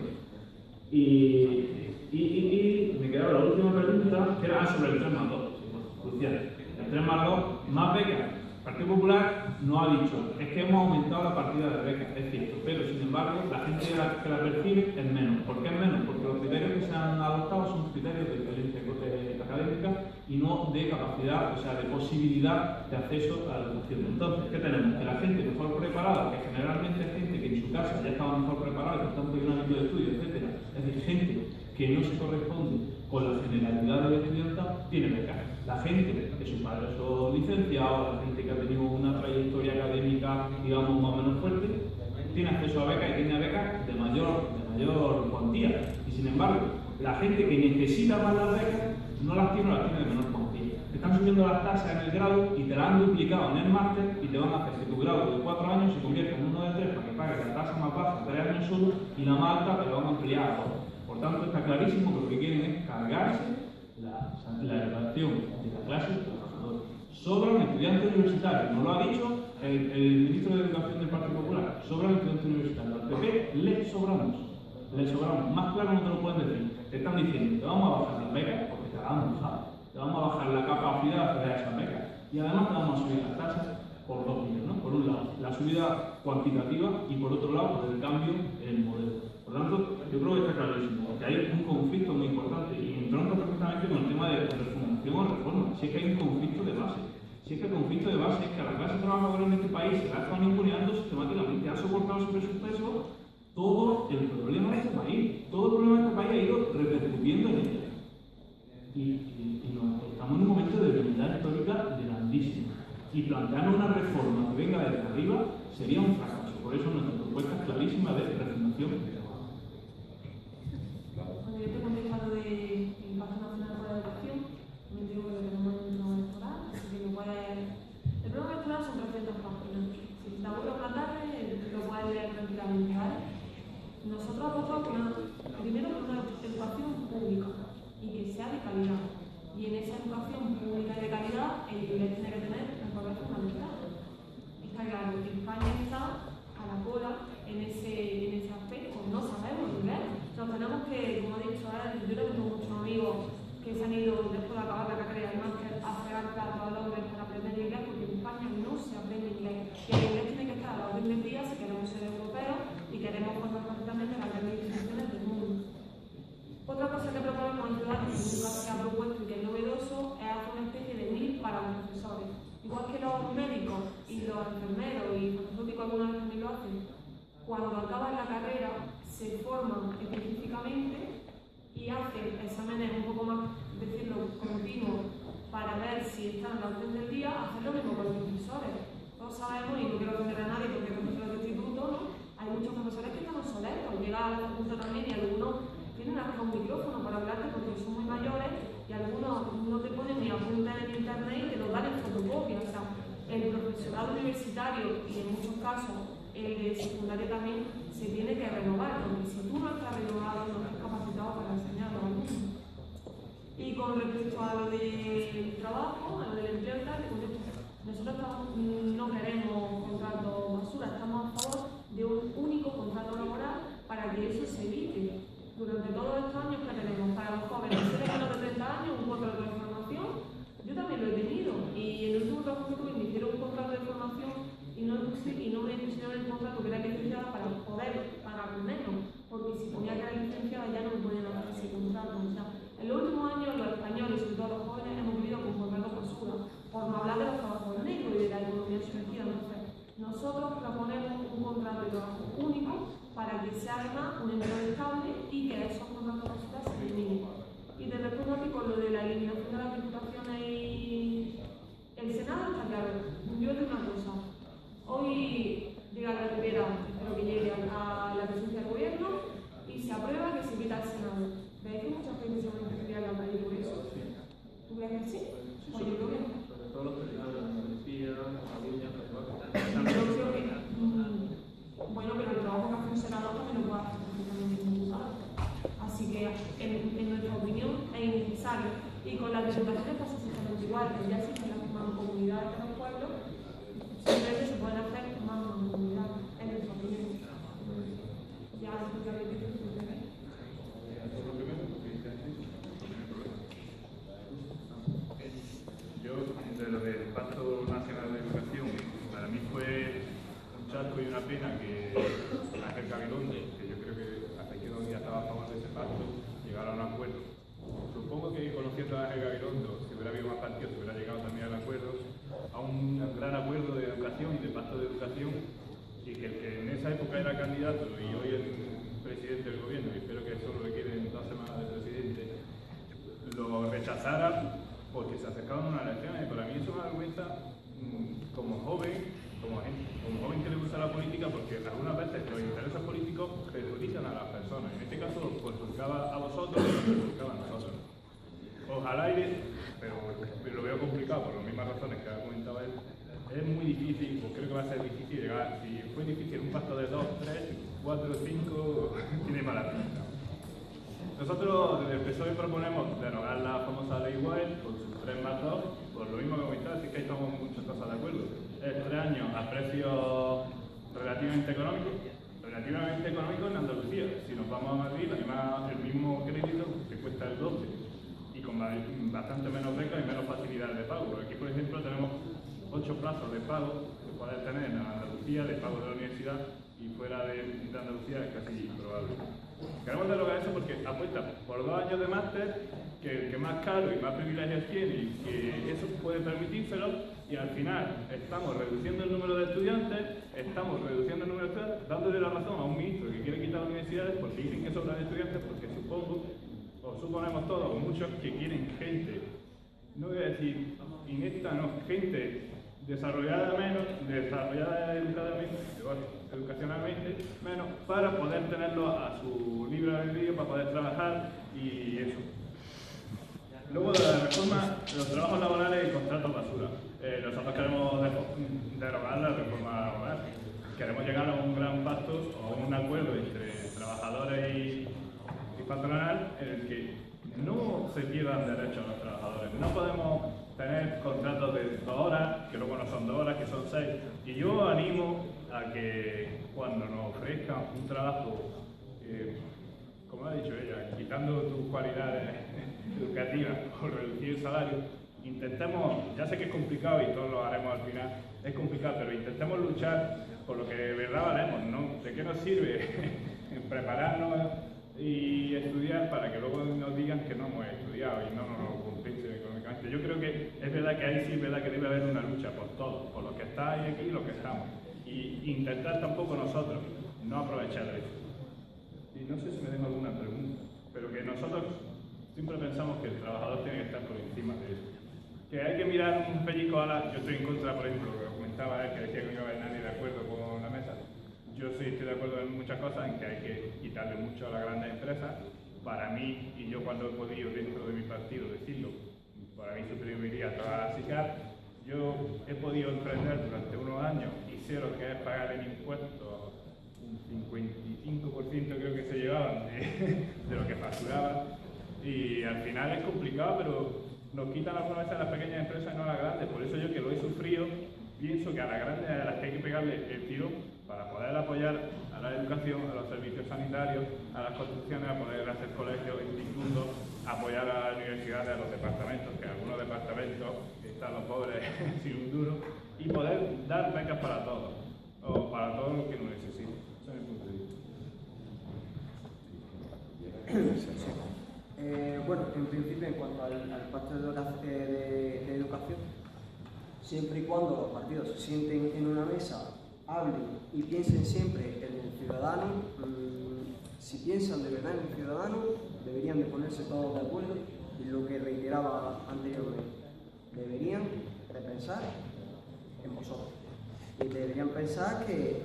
B: Y me quedaba la última pregunta, que era sobre el 3+2. Crucial. El 3+2, más becas. El Partido Popular no ha dicho, es que hemos aumentado la partida de becas, es cierto, pero sin embargo la gente que la percibe es menos. ¿Por qué es menos? Porque los criterios que se han adoptado son criterios de excelencia académica y no de capacidad, o sea, de posibilidad de acceso a la educación. Entonces, ¿qué tenemos? Que la gente mejor preparada, que generalmente es gente que en su casa ya estaba mejor preparada, por tanto hay un ámbito de estudio, etc. Es decir, gente que no se corresponde con la generalidad del estudiantado, tiene becas. La gente que sus padres son licenciados, la gente que ha tenido una trayectoria académica, digamos, más o menos fuerte, tiene acceso a becas y tiene becas de mayor cuantía. Y sin embargo, la gente que necesita más las becas no las tiene de menor cuantía. Te están subiendo las tasas en el grado y te las han duplicado en el máster y te van a hacer que tu grado de 4 años se convierta en uno de 3 para que pagues la tasa más baja 3 años solo y la más alta te la van a ampliar a 2. Por tanto, está clarísimo que lo que quieren es cargarse la educación de la clase trabajadora. Sobran estudiantes universitarios, no lo ha dicho el ministro de Educación del Partido Popular, sobran estudiantes universitarios. Al PP le sobramos, más claro no te lo pueden decir. Te están diciendo, te vamos a bajar las becas, porque te la han bajado, te vamos a bajar la capacidad de esas becas y además te vamos a subir las tasas por 2 vías, ¿no? Por un lado, la subida cuantitativa y por otro lado, por el cambio en el modelo. Por tanto, yo creo que está clarísimo, que hay un conflicto muy importante y entronca perfectamente con el tema de refundación. privatización o reforma, si es que hay un conflicto de base. Si es que el conflicto de base es que a la clase trabajadora en este país se la están ninguneando sistemáticamente, ha soportado sobre sus pesos todo el problema de este país. Todo el problema de este país ha ido repercutiendo en ella. Y estamos en un momento de debilidad histórica grandísima. Y plantear una reforma que venga desde arriba sería un fracaso. Por eso nuestra propuesta es clarísima de refundación de trabajo.
C: Cuando yo te contestado del Pacto Nacional por la Educación, me digo que lo tenemos en el programa electoral, así que lo puedes... El programa electoral son 300 páginas. Si te aburre por la tarde, lo puedes leer tranquilamente, ¿vale? Nosotros apostamos primero por una educación pública y que sea de calidad. Y en esa educación pública y de calidad, el inglés tiene que tener un papel fundamental. Está claro que España está a la cola en ese aspecto. No sabemos inglés. Nos tenemos que, como he dicho, yo tengo muchos amigos que se han ido después de acabar la carrera y máster a fregar platos a Londres para aprender inglés, porque en España no se aprende inglés. Y el inglés tiene que estar a la orden del día si queremos ser europeos y queremos formar perfectamente las grandes instituciones del mundo. Otra cosa que proponemos en Ciudad, que nunca se ha propuesto y que es novedoso, es hacer una especie de MIR para los profesores. Igual que los médicos y los enfermeros y farmacéuticos alguna vez también lo hacen, cuando acaban la carrera se forman específicamente y hacen exámenes un poco más, decirlo, continuos para ver si están a la orden del día, hacer lo mismo con los profesores. Todos sabemos, y no quiero ofender a nadie porque profesores de instituto, ¿no? Hay muchos profesores que están obsoletos, llega a la facultad también y algunos tienen hasta un micrófono para hablarte porque son muy mayores y algunos no te ponen ni apuntes en internet y te lo dan en fotocopia. O sea, el profesorado universitario y en muchos casos el de secundaria también se tiene que renovar, porque si tú no estás renovado, no estás capacitado para enseñar a los alumnos. Y con respecto a lo del trabajo, a lo del empleo y tal, nosotros no queremos contratos basura, estamos a favor de un único contrato laboral para que eso se evite. Durante todos estos años que tenemos para los jóvenes, seres menos de 30 años, un contrato de formación, yo también lo he tenido, y en el último trabajo que tuve me hicieron un contrato de formación y no me pusieron el contrato que era licenciada para poder pagar menos, porque si ponía que era licenciada ya no me podían hacer ese contrato. O sea, en los últimos años los españoles, sobre todo los jóvenes, hemos vivido con contratos basura, por no hablar de los trabajos negros y de la economía sumergida. Entonces, nosotros proponemos un contrato de trabajo único para que sea además un empleo estable y que esos contratos basura se eliminen. Y te respondo aquí con lo de la eliminación de las diputaciones y el Senado, está claro. Yo te digo una cosa. Hoy llega la Rivera, espero que llegue a la presidencia del gobierno y se aprueba que se quita el Senado. ¿Veis que mucha gente se va a inscribir en la calle por eso? ¿Tú crees que sí? Pues yo creo que no.
B: Sobre todo los territorios, Andalucía, Cataluña,
C: bueno, pero el trabajo que hace un senador también lo puede hacer perfectamente un diputado. Así que, en nuestra opinión, es innecesario. Y con las diputaciones pasa exactamente igual, que ya existen las mancomunidades de los pueblos, simplemente se pueden hacer más mancomunidades, en nuestra opinión. Ya,
D: Yo, de lo del Pacto Nacional de Educación, para mí fue un charco y una pena que Ángel Gabilondo, que yo creo que hasta que ya estaba a favor de ese pacto, llegara a un acuerdo. Supongo que conociendo a Ángel Gabilondo, si hubiera habido más partidos, se hubiera llegado también al acuerdo, a un gran acuerdo de educación y de pacto de educación, y que el que en esa época era candidato y hoy es presidente del gobierno, y espero que solo le queden 2 semanas de presidente, lo rechazara porque se acercaban unas elecciones. Y para mí eso me da vergüenza como joven que le gusta la política, porque algunas veces los intereses políticos perjudican a las personas. En este caso os perjudicaba a vosotros y nos perjudicaba a nosotros. Ojalá pero lo veo complicado por las mismas razones que ha comentado él. Es muy difícil, pues creo que va a ser difícil llegar. Si fue difícil un pacto de 2, 3, 4, 5, tiene mala pinta. Nosotros desde el PSOE proponemos derogar la famosa ley Wert con sus 3+2, por lo mismo que comentaba, es que ahí estamos muchas cosas de acuerdo. Es 3 años a precios relativamente económicos en Andalucía. Si nos vamos a Madrid, además el mismo crédito que cuesta el 12 y con bastante menos becas y menos facilidades de pago. Aquí, por ejemplo, tenemos 8 plazos de pago que puedes tener en Andalucía, de pago de la universidad, y fuera de Andalucía es casi improbable. Queremos derogar eso porque apuesta por 2 años de máster que el que más caro y más privilegios tiene y que eso puede permitírselo, y al final estamos reduciendo el número de estudiantes, dándole la razón a un ministro que quiere quitar universidades porque dicen que sobran estudiantes, porque supongo, o suponemos todos, o muchos, que quieren gente, no voy a decir inepta, no, gente desarrollada educacionalmente menos, para poder tenerlo a su libre albedrío, para poder trabajar y eso. Luego de la reforma de los trabajos laborales y contratos basura. Nosotros queremos derogar la reforma laboral. Queremos llegar a un gran pacto o a un acuerdo entre trabajadores y patronal en el que no se pierdan derechos a los trabajadores. No podemos tener contratos de 2 horas, que luego no son 2 horas, que son 6. Y yo animo a que cuando nos ofrezcan un trabajo, como ha dicho ella, quitando tus cualidades educativas o reducir el salario, intentemos, ya sé que es complicado y todos lo haremos al final, es complicado, pero intentemos luchar por lo que de verdad valemos, ¿no? ¿De qué nos sirve prepararnos y estudiar para que luego nos digan que no hemos estudiado y no nos compensen económicamente? Yo creo que es verdad que ahí sí es verdad que debe haber una lucha por todos, por los que estáis aquí y los que estamos. Y intentar tampoco nosotros no aprovechar de eso. Y no sé si me dejo alguna pregunta, pero que nosotros siempre pensamos que el trabajador tiene que estar por encima de eso. Que hay que mirar un pellizco a la... Yo estoy en contra, por ejemplo, lo que comentaba él, que decía que no iba a haber nadie de acuerdo con la mesa. Yo sí estoy de acuerdo en muchas cosas, en que hay que quitarle mucho a las grandes empresas. Para mí, y yo cuando he podido dentro de mi partido decirlo, para mí suprimiría toda la SICAR. Yo he podido emprender durante unos años y sé lo que es pagar en impuestos, un 55% creo que se llevaban de lo que facturaban. Y al final es complicado, pero nos quitan la promesa de las pequeñas empresas y no a las grandes. Por eso yo, que lo he sufrido, pienso que a las grandes a las que hay que pegarle el tiro para poder apoyar a la educación, a los servicios sanitarios, a las construcciones, a poder hacer colegios, institutos, apoyar a las universidades, a los departamentos, que algunos departamentos están los pobres sin un duro, y poder dar becas para todos, o para todos los que lo necesiten. Ese es mi punto de vista.
E: Bueno, en principio, en cuanto al pacto de educación, siempre y cuando los partidos se sienten en una mesa, hablen y piensen siempre en el ciudadano, si piensan de verdad en el ciudadano, deberían de ponerse todos de acuerdo, y lo que reiteraba anteriormente, deberían de pensar en vosotros. Y deberían pensar que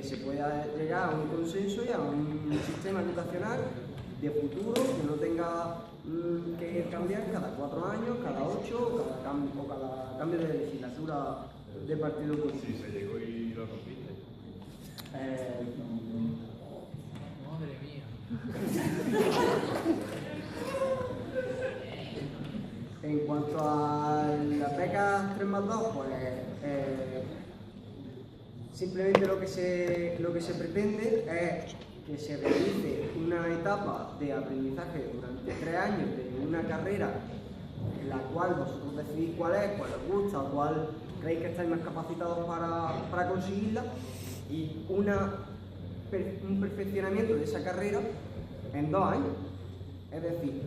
E: se pueda llegar a un consenso y a un sistema educacional de futuro que no tenga que cambiar cada 4 años, cada 8 o cada cambio de legislatura de partido político.
D: Sí, se llegó y lo rompiste.
G: Madre mía.
E: En cuanto a las becas 3+2, pues simplemente lo que se pretende es que se realice una etapa de aprendizaje durante 3 años de una carrera en la cual vosotros decidís cuál es, cuál os gusta, cuál creéis que estáis más capacitados para conseguirla, y un perfeccionamiento de esa carrera en 2 años. Es decir,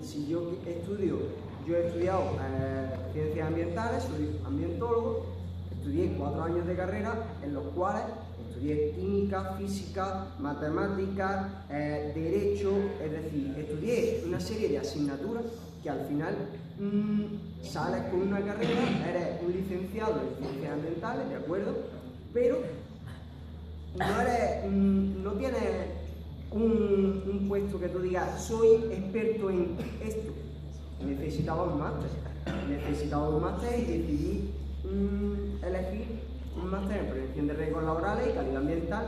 E: si yo he estudiado ciencias ambientales, soy ambientólogo, estudié 4 años de carrera en los cuales estudié química, física, matemáticas, derecho, es decir, estudié una serie de asignaturas que al final sales con una carrera, eres un licenciado en ciencias ambientales, ¿de acuerdo? Pero no tienes un puesto que tú digas, soy experto en esto. Necesitaba un máster y decidí elegir un máster en prevención de riesgos laborales y calidad ambiental,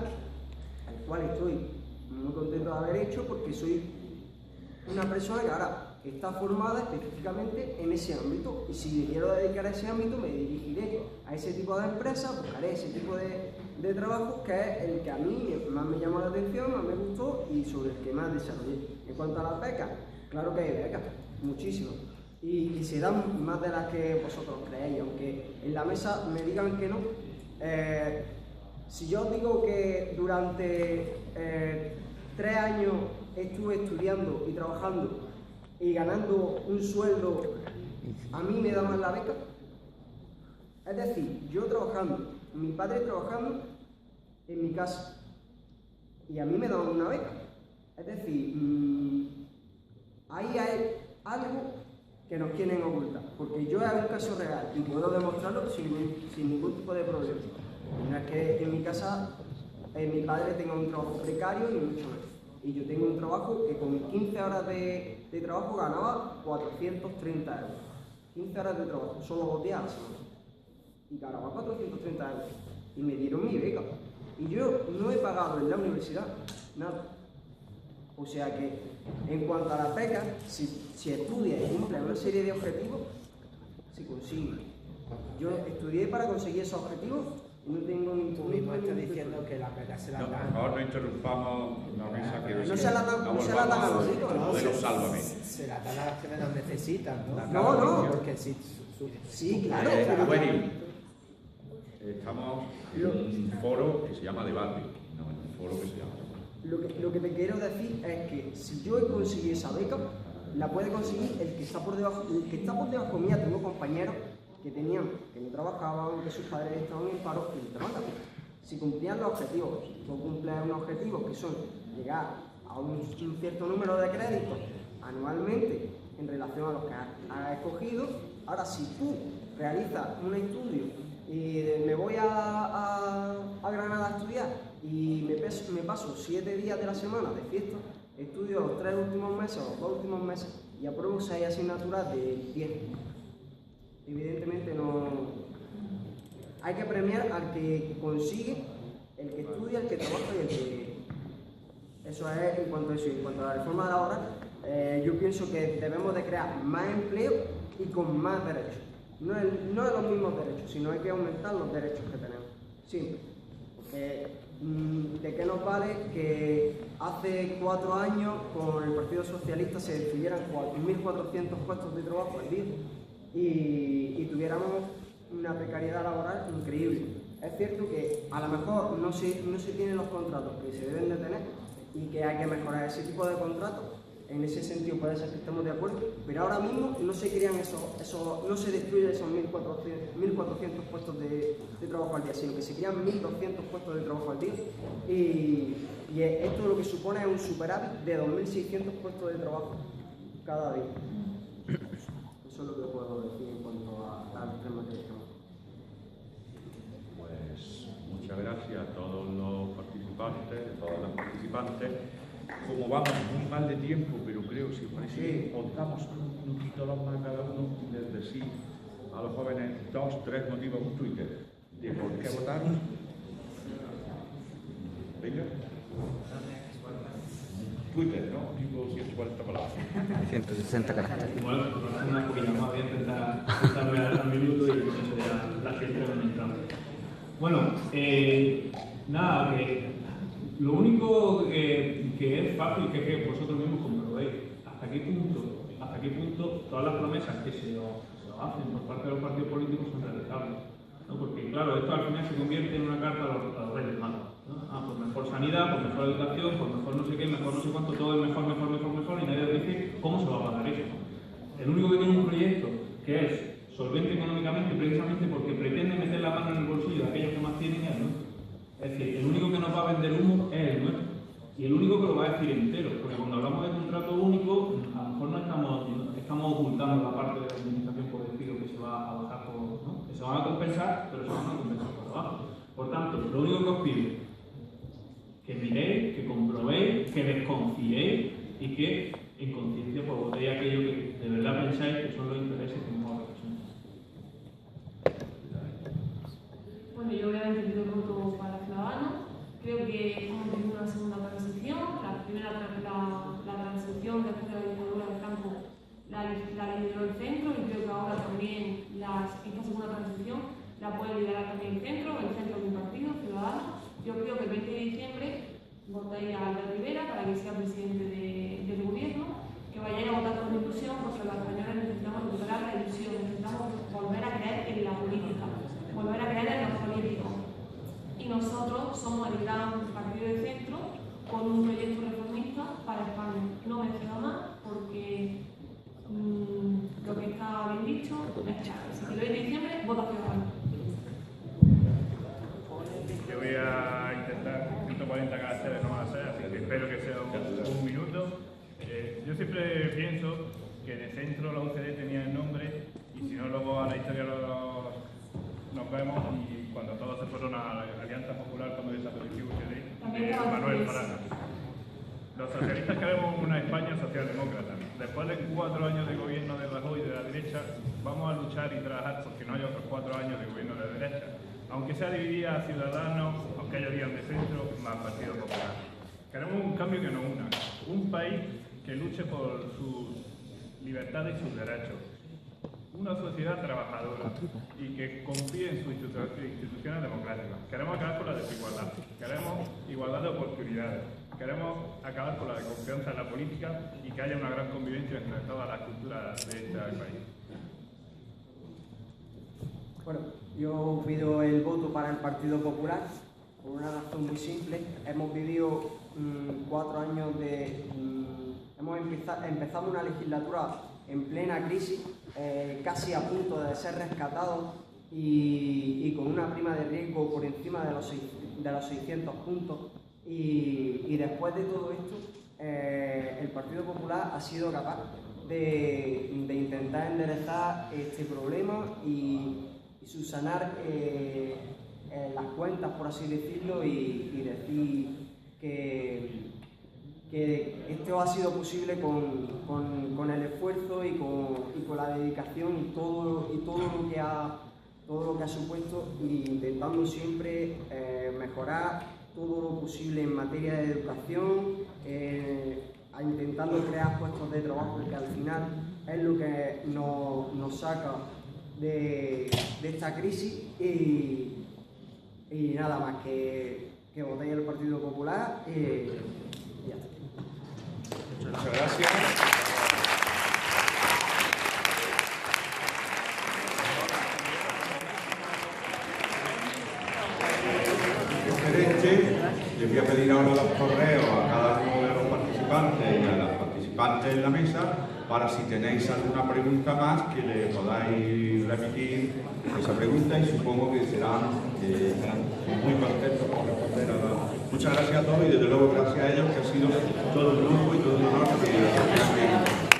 E: al cual estoy muy contento de haber hecho, porque soy una persona que ahora está formada específicamente en ese ámbito, y si me quiero dedicar a ese ámbito me dirigiré a ese tipo de empresas, buscaré ese tipo de trabajo, que es el que a mí más me llamó la atención, más me gustó y sobre el que más desarrollé. En cuanto a las becas, claro que hay becas, muchísimas, y se dan más de las que vosotros creéis, aunque en la mesa me digan que no. Si yo os digo que durante 3 años estuve estudiando y trabajando y ganando un sueldo, a mí me daban la beca. Es decir, yo trabajando, mi padre trabajando en mi casa y a mí me daban una beca. Es decir, ahí hay algo que nos quieren ocultar, porque yo hago un caso real y puedo demostrarlo sin ningún tipo de problema. No es que en mi casa mi padre tenga un trabajo precario ni mucho menos. Y yo tengo un trabajo que con 15 horas de trabajo ganaba 430 euros. 15 horas de trabajo, solo 2 días a la semana. Y ganaba 430 euros. Y me dieron mi beca. Y yo no he pagado en la universidad nada. O sea que, en cuanto a las becas, si estudias y cumples una serie de objetivos, se consigue. Yo estudié para conseguir esos objetivos y no tengo ningún...
G: Tú mismo estás diciendo que las becas se las dan.
A: Por favor, no interrumpamos la mesa que
E: no se la dan a los ricos, ¿no?
A: Modelo Sálvame.
G: Se las dan a las que menos necesitan, ¿no?
E: No.
G: Porque si...
E: Sí, claro.
A: Bueno, estamos en un foro que se llama debate, no en un foro que se llama...
E: Lo que te quiero decir es que si yo he conseguido esa beca, la puede conseguir el que está por debajo. El que está por debajo mía, tengo compañeros que no trabajaban, que sus padres estaban en paro y no trabajan. Si cumplían los objetivos, tú cumples unos objetivos que son llegar a un cierto número de créditos anualmente en relación a los que has escogido. Ahora, si tú realizas un estudio y me voy a Granada a estudiar y me paso 7 días de la semana de fiesta, estudio los 3 últimos meses o los 2 últimos meses y apruebo 6 asignaturas de 10. Evidentemente no... Hay que premiar al que consigue, el que estudia, el que trabaja y el que... Eso es en cuanto a eso. En cuanto a la reforma laboral, yo pienso que debemos de crear más empleo y con más derechos. No es los mismos derechos, sino hay que aumentar los derechos que tenemos. Siempre. Porque ¿de qué nos vale que hace 4 años con el Partido Socialista se destruyeran 1.400 puestos de trabajo al día y tuviéramos una precariedad laboral increíble? Es cierto que a lo mejor no se tienen los contratos que se deben de tener y que hay que mejorar ese tipo de contratos. En ese sentido puede ser que estemos de acuerdo, pero ahora mismo no se crean no se destruyen esos 1.400 puestos de trabajo al día, sino que se crean 1.200 puestos de trabajo al día y esto lo que supone es un superávit de 2.600 puestos de trabajo cada día. Eso es lo que puedo decir en cuanto a los temas que estamos.
A: Pues muchas gracias a todos los participantes, a todas las participantes. Como vamos muy mal de tiempo, pero creo que si os parece, os damos un minutito más a cada uno de decir a los jóvenes 2, 3 motivos en Twitter de por qué votar. Venga. Twitter, ¿no? Tipo 140 palabras.
F: 160 caracteres.
B: Bueno, una poquita más, voy a intentar ver al minuto y eso sería la gente entrando. Bueno, nada, que lo único que es fácil que es que vosotros mismos comprobéis hasta qué punto todas las promesas que se hacen por parte de los partidos políticos son realizables, ¿no? Porque claro, esto al final se convierte en una carta a los Reyes Magos, ¿no? Pues mejor sanidad, pues mejor educación, pues mejor no sé qué, mejor no sé cuánto, todo es mejor, y nadie dice cómo se va a pagar eso. El único que tiene un proyecto que es solvente económicamente precisamente porque pretende meter la mano en el bolsillo de aquellos que más tienen es, ¿no? Es decir, el único que nos va a vender humo es el nuestro. Y el único que lo va a decir entero, porque cuando hablamos de contrato único, a lo mejor no estamos ocultando la parte de la indemnización por despido que se va a bajar por, ¿no? Que se van a compensar, pero se van a compensar por abajo. Por tanto, lo único que os pido, que miréis, que comprobéis, que desconfiéis y que en conciencia pues votéis aquello que de verdad pensáis que son los intereses que mejor representan.
C: Bueno, yo obviamente pido el voto para Ciudadanos. Creo que hemos tenido una segunda transición. La primera, la transición después de la dictadura de Franco, la lideró el centro y creo que ahora también esta segunda transición la puede liderar también el centro de un partido, Ciudadanos. Yo creo que el 20 de diciembre votéis a Albert Rivera para que sea presidente del gobierno, que vayáis a votar con ilusión, porque los españoles necesitamos recuperar la ilusión, necesitamos volver a creer en la política, volver a creer en los políticos. Y nosotros somos el gran partido de centro con un proyecto reformista para España. No me cedo más porque
D: dentro de la UCD tenía el nombre, y si no, luego a la historia nos vemos, y cuando todos se fueron a la Alianza Popular, cuando desapareció UCD, de Manuel Fraga. Los socialistas queremos una España socialdemócrata. Después de 4 años de gobierno de Rajoy y de la derecha, vamos a luchar y trabajar porque no haya otros 4 años de gobierno de la derecha. Aunque sea dividida a Ciudadanos, aunque haya días de centro, más Partido Popular. Queremos un cambio que nos una. Un país que luche por sus libertades y sus derechos. Una sociedad trabajadora y que confíe en sus instituciones democráticas. Queremos acabar con la desigualdad. Queremos igualdad de oportunidades. Queremos acabar con la desconfianza en la política y que haya una gran convivencia entre todas las culturas de este país.
E: Bueno, yo pido el voto para el Partido Popular por una razón muy simple. Hemos vivido 4 años de... empezamos una legislatura en plena crisis, casi a punto de ser rescatados y con una prima de riesgo por encima de los 600 puntos. Y después de todo esto, el Partido Popular ha sido capaz de intentar enderezar este problema y subsanar las cuentas, por así decirlo, y decir que esto ha sido posible con el esfuerzo y con la dedicación y todo lo que ha supuesto, y intentando siempre mejorar todo lo posible en materia de educación, intentando crear puestos de trabajo, que al final es lo que nos saca de esta crisis, y nada más que votéis al Partido Popular y ya está.
A: Muchas gracias. Les voy a pedir ahora los correos a cada uno de los participantes y a las participantes en la mesa para, si tenéis alguna pregunta más, que le podáis remitir esa pregunta, y supongo que estarán muy contentos por responder a la... Muchas gracias a todos, y desde luego gracias a ellos, que ha sido todo un lujo y todo un honor que